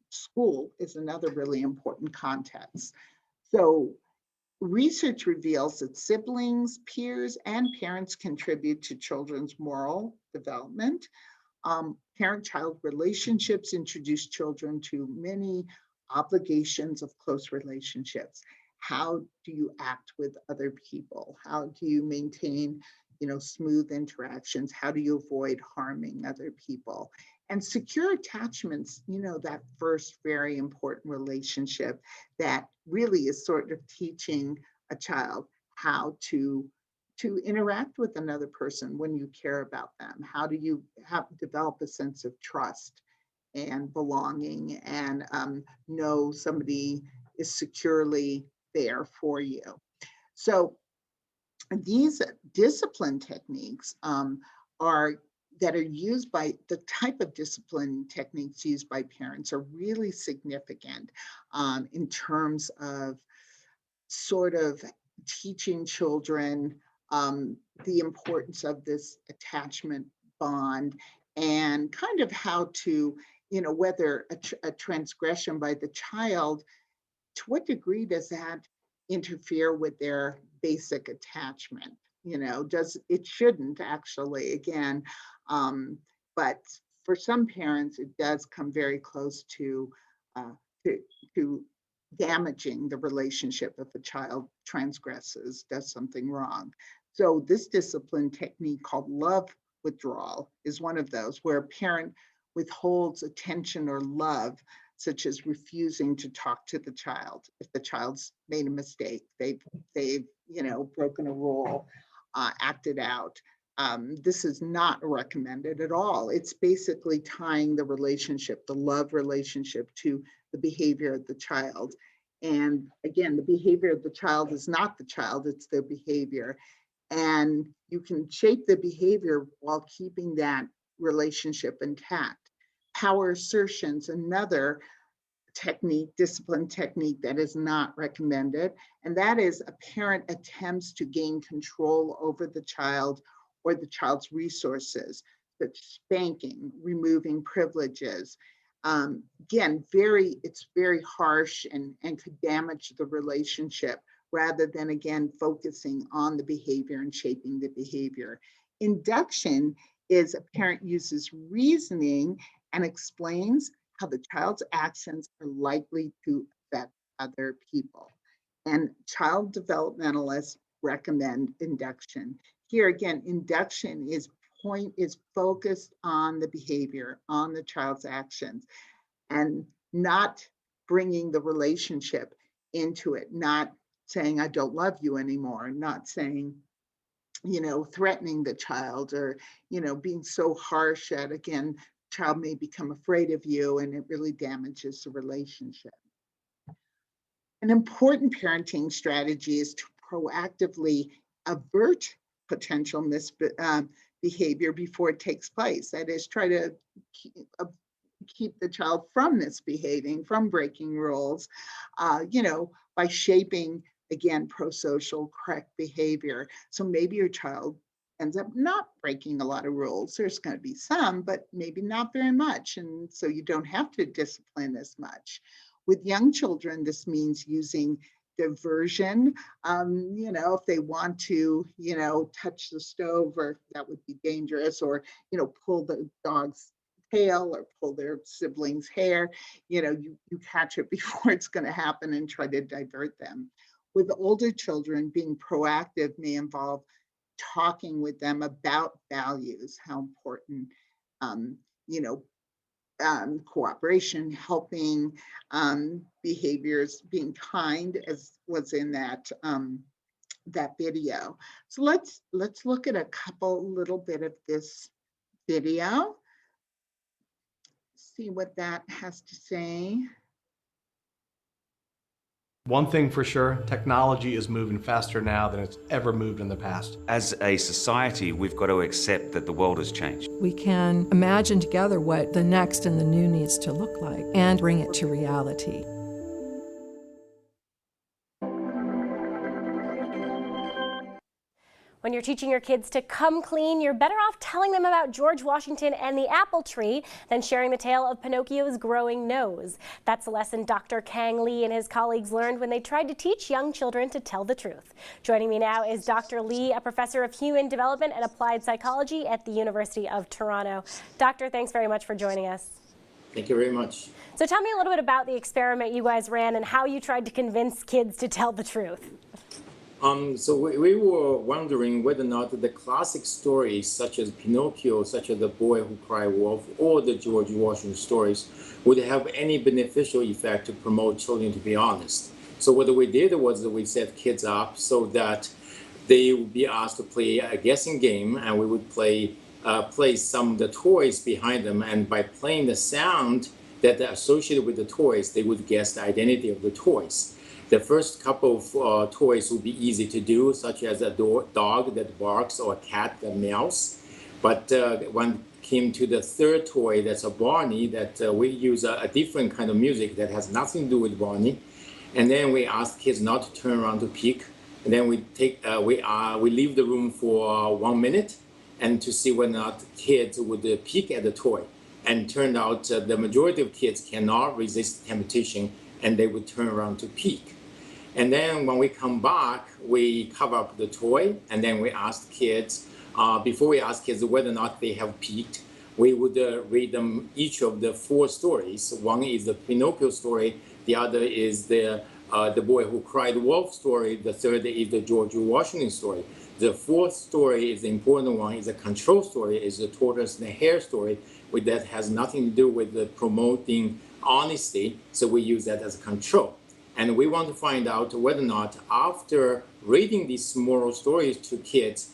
school is another really important context. So research reveals that siblings, peers, and parents contribute to children's moral development. Parent-child relationships introduce children to many obligations of close relationships. How do you act with other people? How do you maintain, smooth interactions? How do you avoid harming other people? And secure attachments, that first very important relationship that really is sort of teaching a child how to interact with another person when you care about them. How do you develop a sense of trust and belonging, and know somebody is securely there for you? So these discipline techniques that are used by the type of discipline techniques used by parents are really significant in terms of sort of teaching children the importance of this attachment bond, and kind of how to, whether a transgression by the child, to what degree does that interfere with their basic attachment? It shouldn't actually, again, but for some parents, it does come very close to uh, to damaging the relationship if a child transgresses, does something wrong. So this discipline technique called love withdrawal is one of those, where a parent withholds attention or love, such as refusing to talk to the child if the child's made a mistake, they've broken a rule, acted out. This is not recommended at all. It's basically tying the relationship, the love relationship, to the behavior of the child. And again, the behavior of the child is not the child, it's their behavior. And you can shape the behavior while keeping that relationship intact. Power assertion's another technique, discipline technique, that is not recommended. And that is a parent attempts to gain control over the child or the child's resources, such as spanking, removing privileges. Again, it's very harsh and could damage the relationship, rather than, again, focusing on the behavior and shaping the behavior. Induction is a parent uses reasoning and explains how the child's actions are likely to affect other people. And child developmentalists recommend induction. Here again, induction is focused on the behavior, on the child's actions, and not bringing the relationship into it, not saying, I don't love you anymore, not saying, threatening the child, or, being so harsh that, again, child may become afraid of you and it really damages the relationship. An important parenting strategy is to proactively avert potential misbehavior before it takes place. That is, try to keep the child from misbehaving, from breaking rules, by shaping, again, pro-social correct behavior. So maybe your child ends up not breaking a lot of rules. There's going to be some, but maybe not very much. And so you don't have to discipline as much. With young children, this means using diversion. If they want to, touch the stove, or that would be dangerous, or, pull the dog's tail or pull their sibling's hair. You catch it before it's going to happen and try to divert them. With older children, being proactive may involve talking with them about values, how important, you know, cooperation, helping, behaviors, being kind, as was in that video. So let's look at a little bit of this video. See what that has to say. One thing for sure, technology is moving faster now than it's ever moved in the past. As a society, we've got to accept that the world has changed. We can imagine together what the next and the new needs to look like and bring it to reality. When you're teaching your kids to come clean, you're better off telling them about George Washington and the apple tree than sharing the tale of Pinocchio's growing nose. That's a lesson Dr. Kang Lee and his colleagues learned when they tried to teach young children to tell the truth. Joining me now is Dr. Lee, a professor of human development and applied psychology at the University of Toronto. Doctor, thanks very much for joining us. Thank you very much. So tell me a little bit about the experiment you guys ran and how you tried to convince kids to tell the truth. So we were wondering whether or not the classic stories such as Pinocchio, such as The Boy Who Cried Wolf, or the George Washington stories would have any beneficial effect to promote children to be honest. So what we did was that we set kids up so that they would be asked to play a guessing game, and we would place some of the toys behind them, and by playing the sound that are associated with the toys, they would guess the identity of the toys. The first couple of toys would be easy to do, such as a dog that barks or a cat that meows. But when it came to the third toy, that's a Barney, that we use a different kind of music that has nothing to do with Barney. And then we ask kids not to turn around to peek. And then we leave the room for 1 minute and to see whether or not kids would peek at the toy. And turned out the majority of kids cannot resist temptation, and they would turn around to peek. And then when we come back, we cover up the toy, and then we ask kids, before we ask kids whether or not they have peeked, we would read them each of the 4 stories. One is the Pinocchio story, the other is the Boy Who Cried Wolf story, the third is the George Washington story. The 4th story is the important one, is a control story, is the tortoise and the hare story, that has nothing to do with the promoting honesty, so we use that as a control. And we want to find out whether or not after reading these moral stories to kids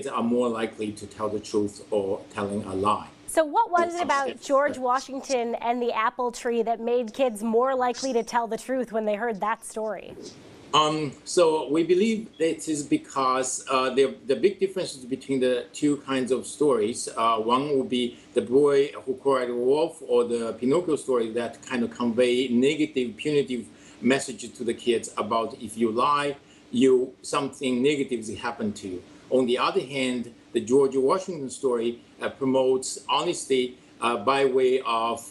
are more likely to tell the truth or telling a lie. So what was it about George Washington and the apple tree that made kids more likely to tell the truth when they heard that story? So we believe it is because the big differences between the two kinds of stories. One would be the Boy Who Cried Wolf or the Pinocchio story that kind of convey negative, punitive messages to the kids about if you lie, something negative will happen to you. On the other hand, the George Washington story promotes honesty by way of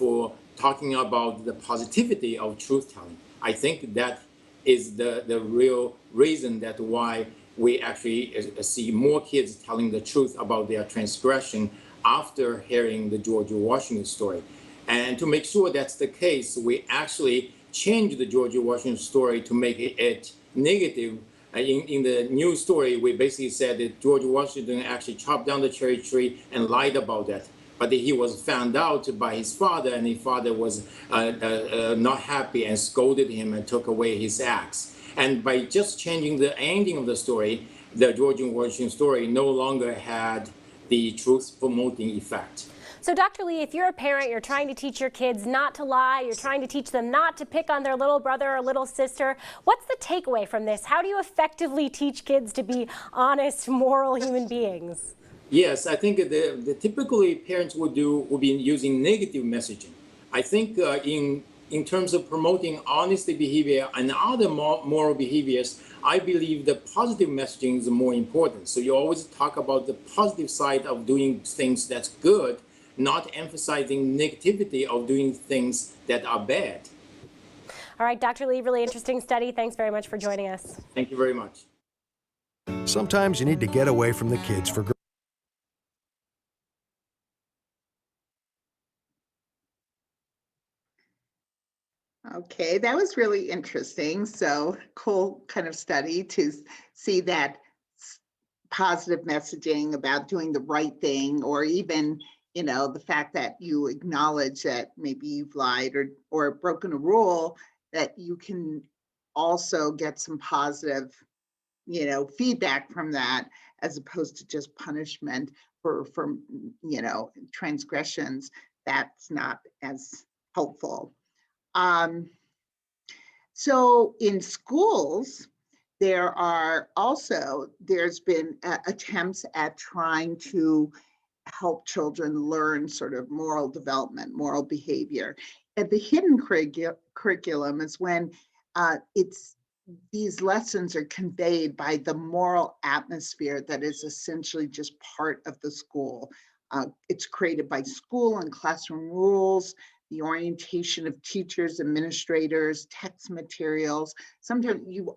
talking about the positivity of truth-telling. I think that is the real reason that why we actually see more kids telling the truth about their transgression after hearing the George Washington story. And to make sure that's the case, we actually changed the George Washington story to make it negative. In the new story, we basically said that George Washington actually chopped down the cherry tree and lied about that. But he was found out by his father, and his father was not happy and scolded him and took away his axe. And by just changing the ending of the story, the George Washington story no longer had the truth-promoting effect. So Dr. Lee, if you're a parent, you're trying to teach your kids not to lie, you're trying to teach them not to pick on their little brother or little sister, what's the takeaway from this? How do you effectively teach kids to be honest, moral human beings? Yes, I think the typically parents would be using negative messaging. I think in terms of promoting honesty behavior and other moral behaviors, I believe the positive messaging is more important. So you always talk about the positive side of doing things that's good, not emphasizing negativity of doing things that are bad. All right, Dr. Lee, really interesting study. Thanks very much for joining us. Thank you very much. Sometimes you need to get away from the kids for Okay, that was really interesting. So cool kind of study to see that positive messaging about doing the right thing, or even, the fact that you acknowledge that maybe you've lied or broken a rule, that you can also get some positive, feedback from that, as opposed to just punishment for transgressions. That's not as helpful. So in schools, there's been attempts at trying to help children learn sort of moral development, moral behavior. And the hidden curriculum is when these lessons are conveyed by the moral atmosphere that is essentially just part of the school. It's created by school and classroom rules, the orientation of teachers, administrators, text materials. Sometimes you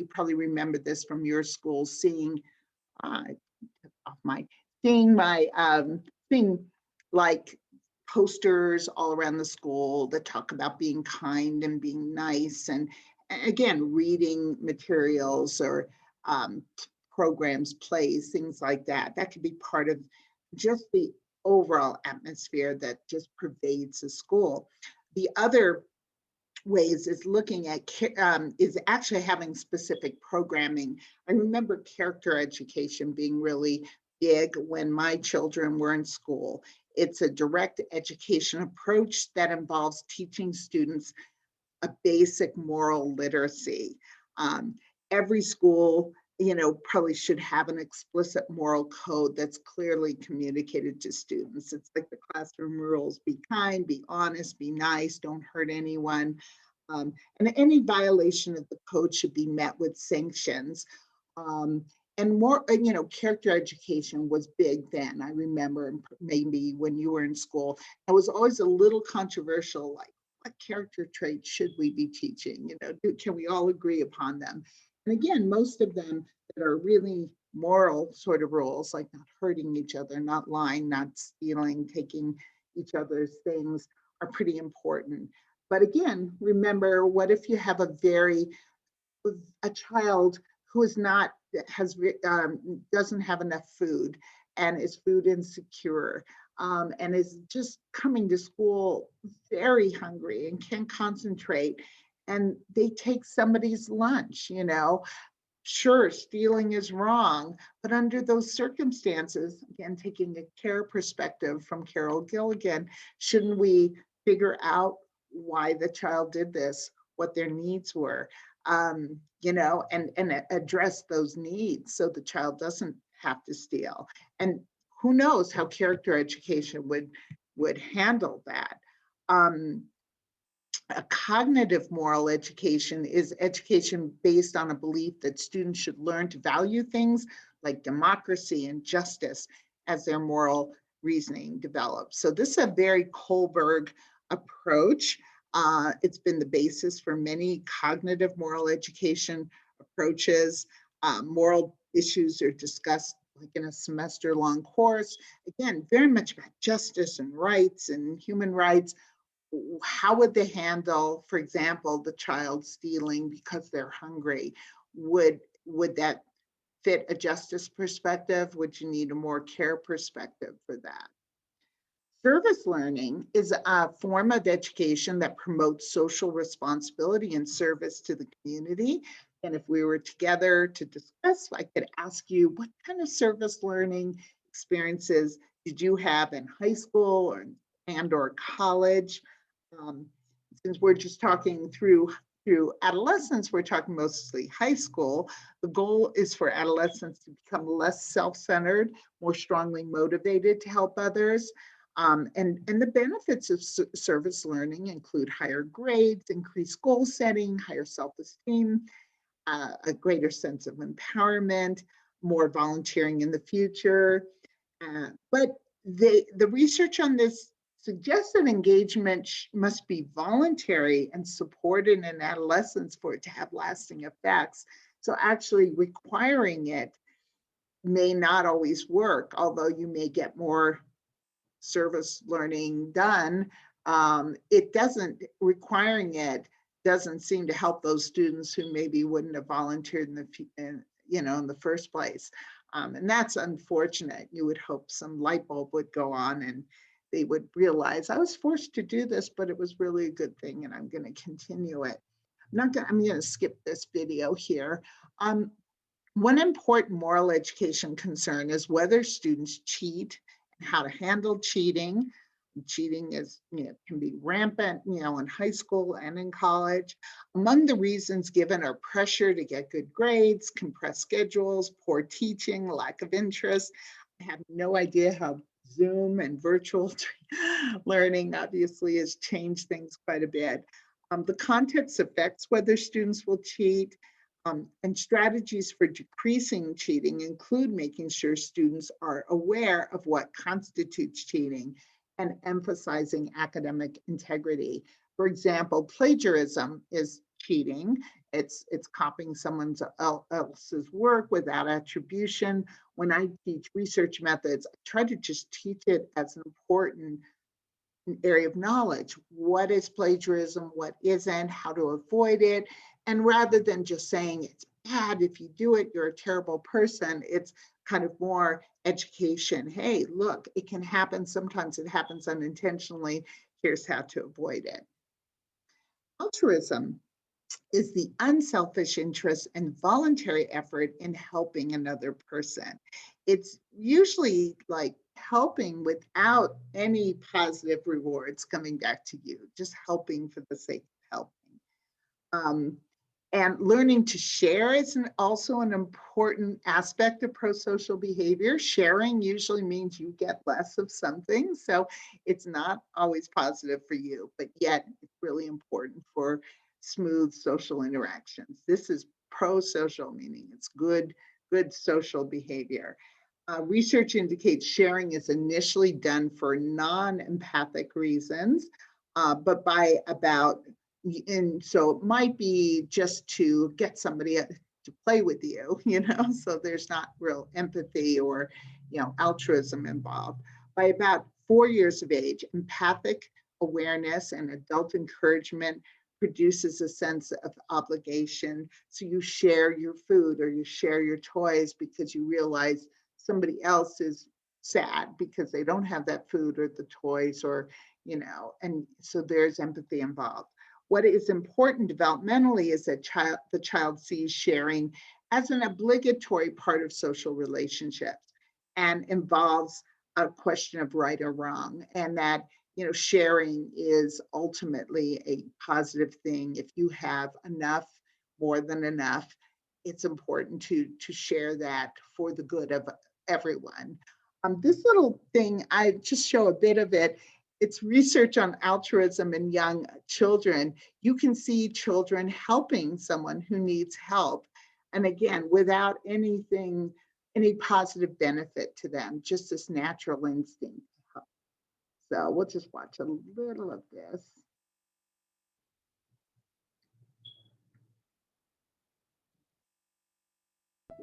probably remember this from your school, seeing seeing like posters all around the school that talk about being kind and being nice, and again, reading materials or programs, plays, things like that. That could be part of just the overall atmosphere that just pervades the school. The other ways is looking at is actually having specific programming. I remember character education being really big when my children were in school. It's a direct education approach that involves teaching students a basic moral literacy. Every school, probably should have an explicit moral code that's clearly communicated to students. It's like the classroom rules: be kind, be honest, be nice, don't hurt anyone. And any violation of the code should be met with sanctions. And more, character education was big then. I remember maybe when you were in school, it was always a little controversial, like, what character traits should we be teaching? Can we all agree upon them? And again, most of them that are really moral sort of rules, like not hurting each other, not lying, not stealing, taking each other's things, are pretty important. But again, remember, what if you have a child who is not, doesn't have enough food and is food insecure, and is just coming to school very hungry and can't concentrate, and they take somebody's lunch, Sure, stealing is wrong, but under those circumstances, again, taking a care perspective from Carol Gilligan, shouldn't we figure out why the child did this, what their needs were, and address those needs so the child doesn't have to steal? And who knows how character education would handle that. A cognitive moral education is education based on a belief that students should learn to value things like democracy and justice as their moral reasoning develops. So this is a very Kohlberg approach. It's been the basis for many cognitive moral education approaches. Moral issues are discussed like in a semester-long course. Again, very much about justice and rights and human rights. How would they handle, for example, the child stealing because they're hungry? Would that fit a justice perspective? Would you need a more care perspective for that? Service learning is a form of education that promotes social responsibility and service to the community. And if we were together to discuss, I could ask you, what kind of service learning experiences did you have in high school or college? Since we're just talking through adolescence, we're talking mostly high school. The goal is for adolescents to become less self-centered, more strongly motivated to help others. And the benefits of service learning include higher grades, increased goal setting, higher self-esteem, a greater sense of empowerment, more volunteering in the future. But the research on this suggests that engagement must be voluntary and supported in adolescence for it to have lasting effects. So actually requiring it may not always work, although you may get more service learning done. It doesn't, requiring it doesn't seem to help those students who maybe wouldn't have volunteered in the first place. And that's unfortunate. You would hope some light bulb would go on and they would realize I was forced to do this, but it was really a good thing and I'm going to continue it. I'm going to skip this video here. One important moral education concern is whether students cheat and how to handle cheating. Cheating can be rampant, in high school and in college. Among the reasons given are pressure to get good grades, compressed schedules, poor teaching, lack of interest. I have no idea how Zoom and virtual learning obviously has changed things quite a bit. The context affects whether students will cheat. And strategies for decreasing cheating include making sure students are aware of what constitutes cheating and emphasizing academic integrity. For example, plagiarism is cheating. It's copying someone else's work without attribution. When I teach research methods, I try to just teach it as an important area of knowledge. What is plagiarism? What isn't? How to avoid it? And rather than just saying it's bad, if you do it, you're a terrible person, it's kind of more education. Hey, look, it can happen. Sometimes it happens unintentionally. Here's how to avoid it. Altruism is the unselfish interest and voluntary effort in helping another person. It's usually like helping without any positive rewards coming back to you, just helping for the sake of helping. And learning to share is also an important aspect of pro-social behavior. Sharing usually means you get less of something, so it's not always positive for you, but yet it's really important for smooth social interactions. This is pro-social, meaning it's good social behavior. Research indicates sharing is initially done for non-empathic reasons, but by about, and so it might be just to get somebody to play with you, so there's not real empathy or, altruism involved. By about 4 years of age, empathic awareness and adult encouragement produces a sense of obligation. So you share your food or you share your toys because you realize somebody else is sad because they don't have that food or the toys or, and so there's empathy involved. What is important developmentally is that the child sees sharing as an obligatory part of social relationships and involves a question of right or wrong, and that sharing is ultimately a positive thing. If you have enough, more than enough, it's important to share that for the good of everyone. This little thing, I just show a bit of it. It's research on altruism in young children. You can see children helping someone who needs help. And again, without any positive benefit to them, just this natural instinct to help. So we'll just watch a little of this.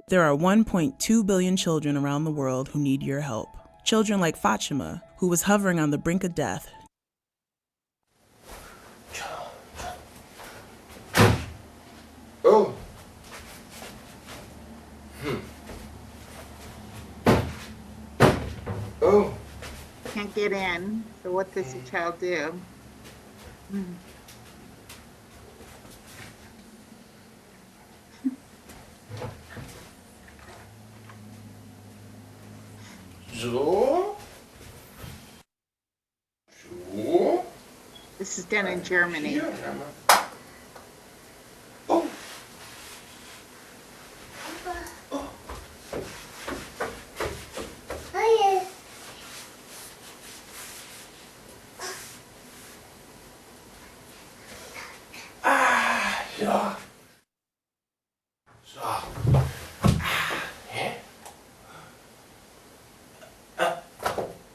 There are 1.2 billion children around the world who need your help. Children like Fatima, who was hovering on the brink of death. Oh. Oh. Can't get in. So what does the child do? So. This is done in Germany. Oh. Ja. So. Hä?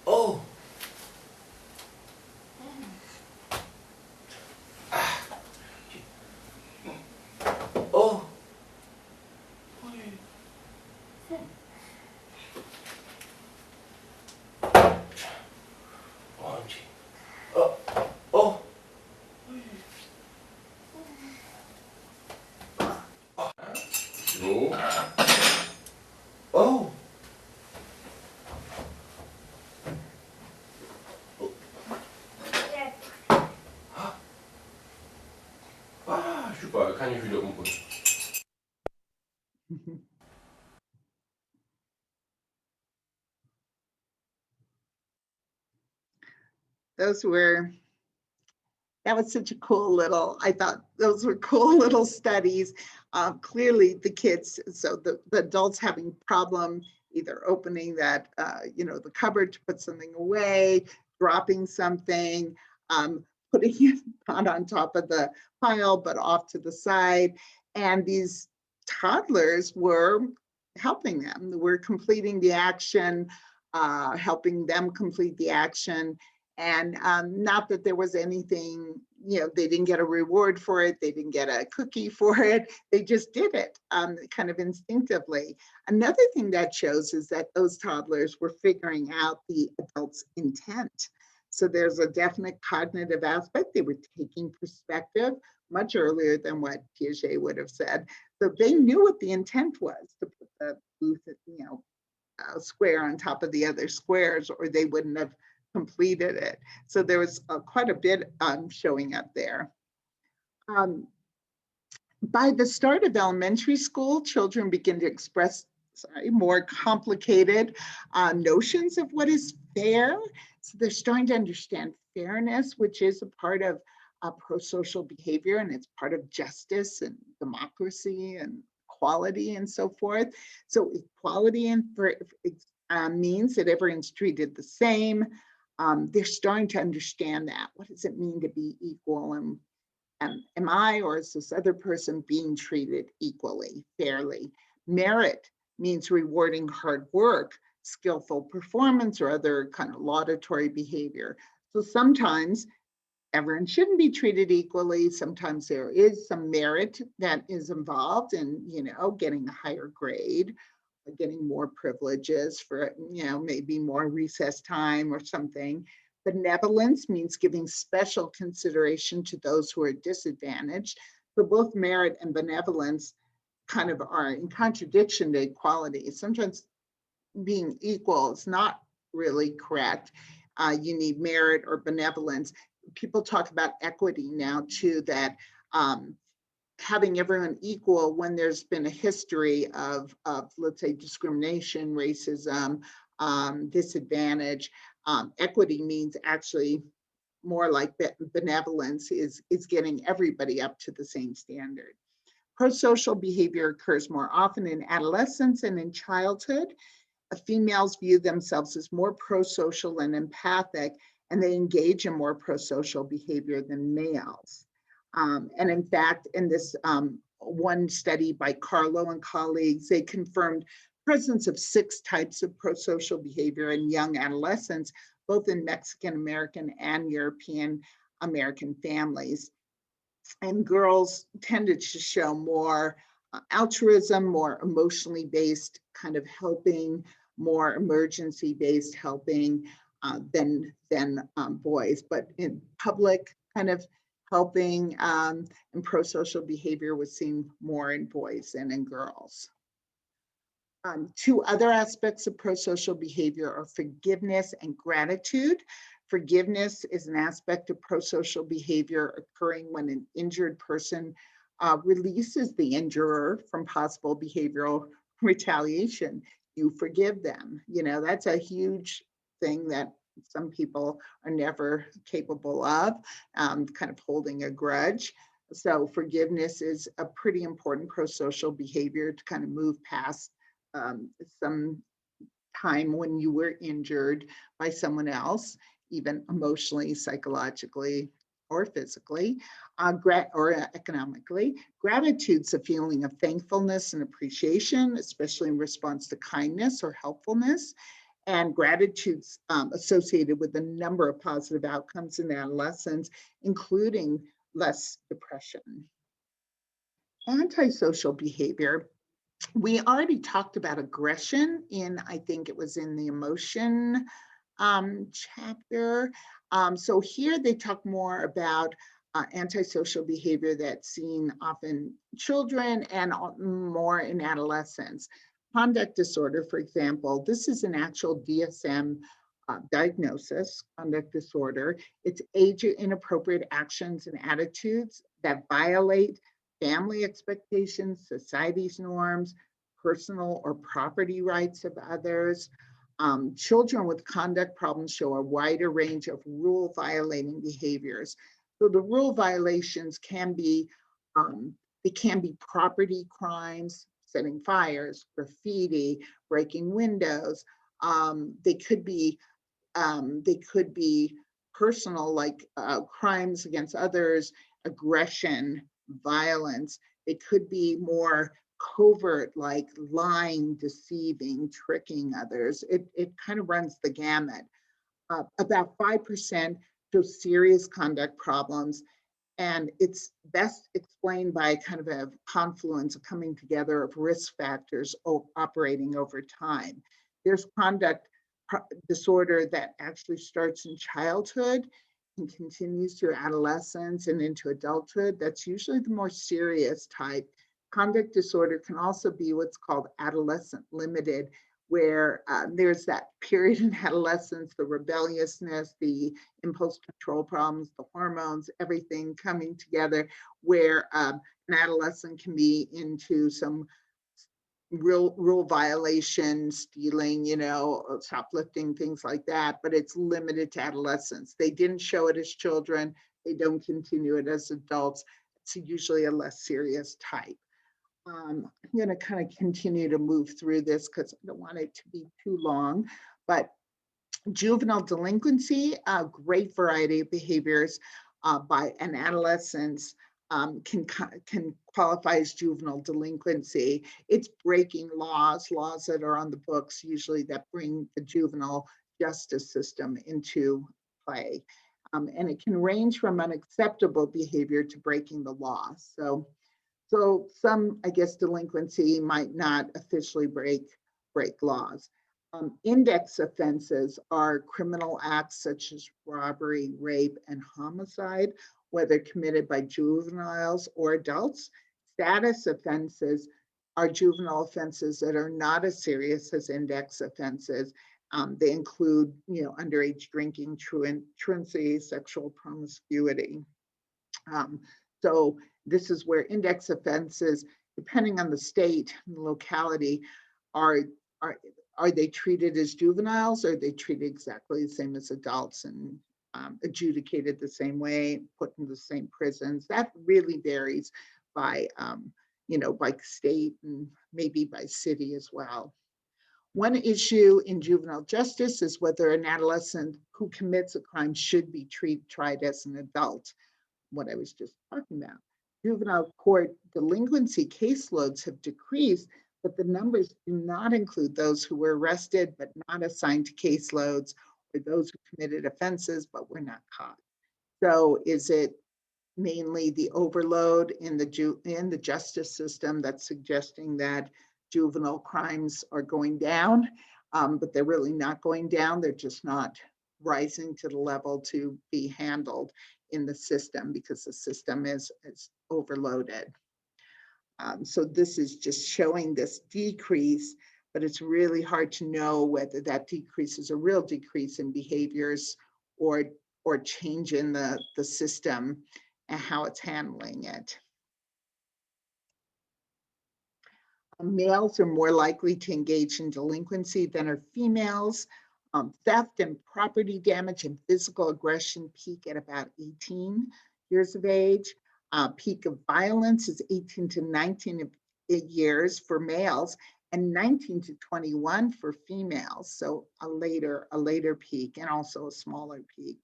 Oh. Oh. kan je video input. That was such a cool little, I thought those were cool little studies. Clearly the kids, so the adults having problem either opening that, the cupboard to put something away, dropping something, putting it not on top of the pile, but off to the side. And these toddlers were helping them, were completing the action, helping them complete the action. And not that there was anything, they didn't get a reward for it. They didn't get a cookie for it. They just did it kind of instinctively. Another thing that shows is that those toddlers were figuring out the adult's intent. So there's a definite cognitive aspect. They were taking perspective much earlier than what Piaget would have said. So they knew what the intent was to put the blue, square on top of the other squares, or they wouldn't have completed it. So there was quite a bit showing up there. By the start of elementary school, children begin to express more complicated notions of what is fair. So they're starting to understand fairness, which is a part of pro-social behavior, and it's part of justice and democracy and equality and so forth. So equality and means that everyone's treated the same. They're starting to understand that. What does it mean to be equal? And am I, or is this other person being treated equally, fairly? Merit means rewarding hard work, skillful performance, or other kind of laudatory behavior. So sometimes everyone shouldn't be treated equally. Sometimes there is some merit that is involved in, getting a higher grade, getting more privileges for, maybe more recess time or something. Benevolence means giving special consideration to those who are disadvantaged. So both merit and benevolence kind of are in contradiction to equality. Sometimes being equal is not really correct. You need merit or benevolence. People talk about equity now too, that having everyone equal when there's been a history of let's say, discrimination, racism, disadvantage. Equity means actually more like benevolence is getting everybody up to the same standard. Pro-social behavior occurs more often in adolescence and in childhood. Females view themselves as more pro-social and empathic, and they engage in more pro-social behavior than males. And in fact, in this one study by Carlo and colleagues, they confirmed presence of 6 types of pro-social behavior in young adolescents, both in Mexican American and European American families. And girls tended to show more altruism, more emotionally based kind of helping, more emergency based helping than boys. But in public kind of helping and pro-social behavior was seen more in boys than in girls. 2 other aspects of pro-social behavior are forgiveness and gratitude. Forgiveness is an aspect of pro-social behavior occurring when an injured person releases the injurer from possible behavioral retaliation. You forgive them. That's a huge thing that some people are never capable of, kind of holding a grudge. So forgiveness is a pretty important pro-social behavior to kind of move past some time when you were injured by someone else, even emotionally, psychologically, or physically, or economically. Gratitude's a feeling of thankfulness and appreciation, especially in response to kindness or helpfulness. And gratitude's associated with a number of positive outcomes in adolescence, including less depression. Antisocial behavior. We already talked about aggression I think it was in the emotion chapter. So here they talk more about antisocial behavior that's seen often children and more in adolescents. Conduct disorder, for example, this is an actual DSM diagnosis, conduct disorder. It's age inappropriate actions and attitudes that violate family expectations, society's norms, personal or property rights of others. Children with conduct problems show a wider range of rule violating behaviors. So the rule violations can be, they can be property crimes, setting fires, graffiti, breaking windows. They could be personal, like crimes against others, aggression, violence. It could be more covert, like lying, deceiving, tricking others. It kind of runs the gamut. About 5% show serious conduct problems, and it's best explained by kind of a confluence, a coming together of risk factors operating over time. There's conduct disorder that actually starts in childhood and continues through adolescence and into adulthood. That's usually the more serious type. Conduct disorder can also be what's called adolescent limited, where there's that period in adolescence, the rebelliousness, the impulse control problems, the hormones, everything coming together, where an adolescent can be into some rule violations, stealing, shoplifting, things like that, but it's limited to adolescence. They didn't show it as children. They don't continue it as adults. It's usually a less serious type. I'm going to kind of continue to move through this because I don't want it to be too long, but juvenile delinquency, a great variety of behaviors by an adolescence can qualify as juvenile delinquency. It's breaking laws that are on the books, usually that bring the juvenile justice system into play. And it can range from unacceptable behavior to breaking the law. So some, I guess, delinquency might not officially break laws. Index offenses are criminal acts such as robbery, rape, and homicide, whether committed by juveniles or adults. Status offenses are juvenile offenses that are not as serious as index offenses. They include, underage drinking, truancy, sexual promiscuity. So this is where index offenses, depending on the state and the locality, are they treated as juveniles, or are they treated exactly the same as adults and adjudicated the same way, put in the same prisons? That really varies by, by state and maybe by city as well. One issue in juvenile justice is whether an adolescent who commits a crime should be tried as an adult, what I was just talking about. Juvenile court delinquency caseloads have decreased, but the numbers do not include those who were arrested but not assigned to caseloads, or those who committed offenses but were not caught. So is it mainly the overload in the justice system that's suggesting that juvenile crimes are going down, but they're really not going down? They're just not rising to the level to be handled in the system because the system is overloaded. So this is just showing this decrease, but it's really hard to know whether that decrease is a real decrease in behaviors or change in the system and how it's handling it. Males are more likely to engage in delinquency than are females. Theft and property damage and physical aggression peak at about 18 years of age. Peak of violence is 18 to 19 years for males and 19 to 21 for females. So a later peak and also a smaller peak.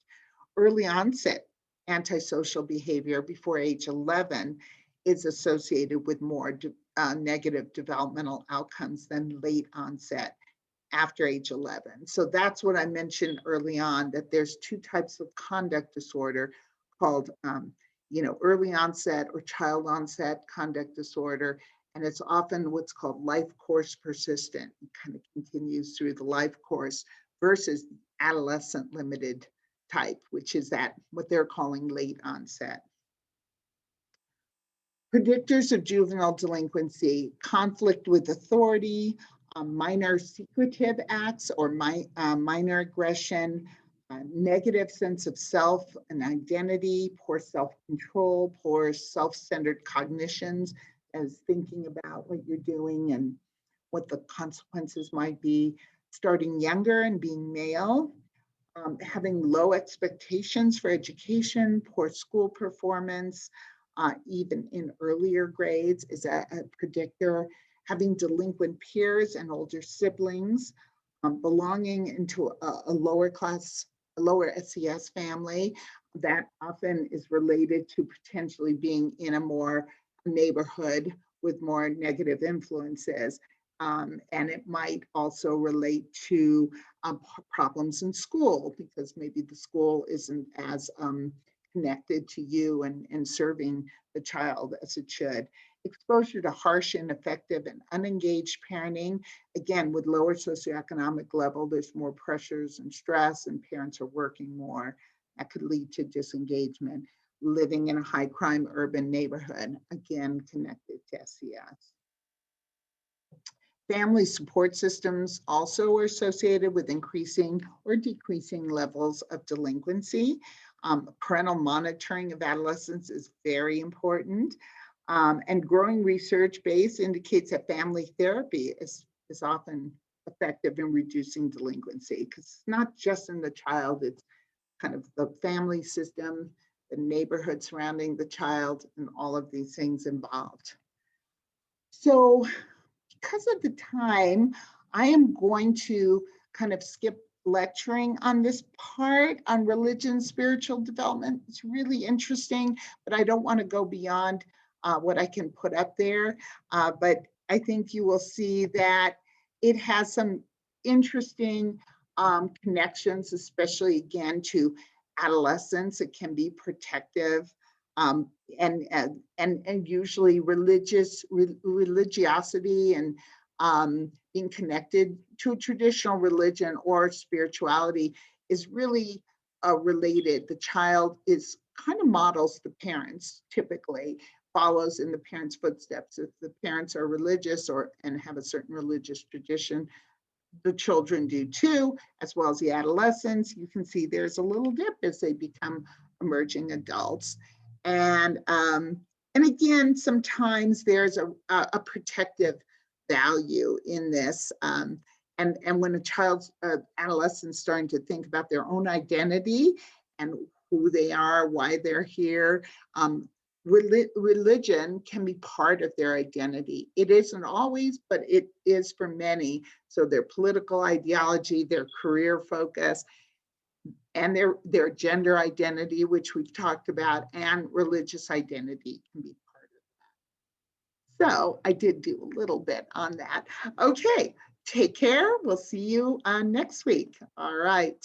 Early onset antisocial behavior before age 11 is associated with more negative developmental outcomes than late onset after age 11. So that's what I mentioned early on, that there's two types of conduct disorder called early onset or child onset conduct disorder. And it's often what's called life course persistent. It kind of continues through the life course versus adolescent limited type, which is that what they're calling late onset. Predictors of juvenile delinquency: conflict with authority, minor secretive acts or minor aggression, negative sense of self and identity, poor self-control, poor self-centered cognitions, as thinking about what you're doing and what the consequences might be, starting younger and being male, having low expectations for education, poor school performance, even in earlier grades is a predictor, having delinquent peers and older siblings, belonging into a lower class, a lower SES family, that often is related to potentially being in a more neighborhood with more negative influences. And it might also relate to problems in school, because maybe the school isn't as connected to you and serving the child as it should. Exposure to harsh, ineffective, and unengaged parenting. Again, with lower socioeconomic level, there's more pressures and stress, and parents are working more. That could lead to disengagement. Living in a high crime urban neighborhood, again, connected to SES. Family support systems also are associated with increasing or decreasing levels of delinquency. Parental monitoring of adolescents is very important. And growing research base indicates that family therapy is often effective in reducing delinquency, because it's not just in the child, it's kind of the family system, the neighborhood surrounding the child, and all of these things involved. So because of the time, I am going to kind of skip lecturing on this part on religion, spiritual development. It's really interesting, but I don't want to go beyond what I can put up there. But I think you will see that it has some interesting connections, especially again to adolescence. It can be protective. And usually religiosity and being connected to a traditional religion or spirituality is really related. The child is kind of models the parents, typically follows in the parents' footsteps. If the parents are religious and have a certain religious tradition, the children do too, as well as the adolescents. You can see there's a little dip as they become emerging adults. And again, sometimes there's a protective value in this. And when a child's adolescent's starting to think about their own identity and who they are, why they're here, religion can be part of their identity. It isn't always, but it is for many. So their political ideology, their career focus, and their gender identity, which we've talked about, and religious identity can be part of that. So I did do a little bit on that. Okay, take care. We'll see you next week. All right.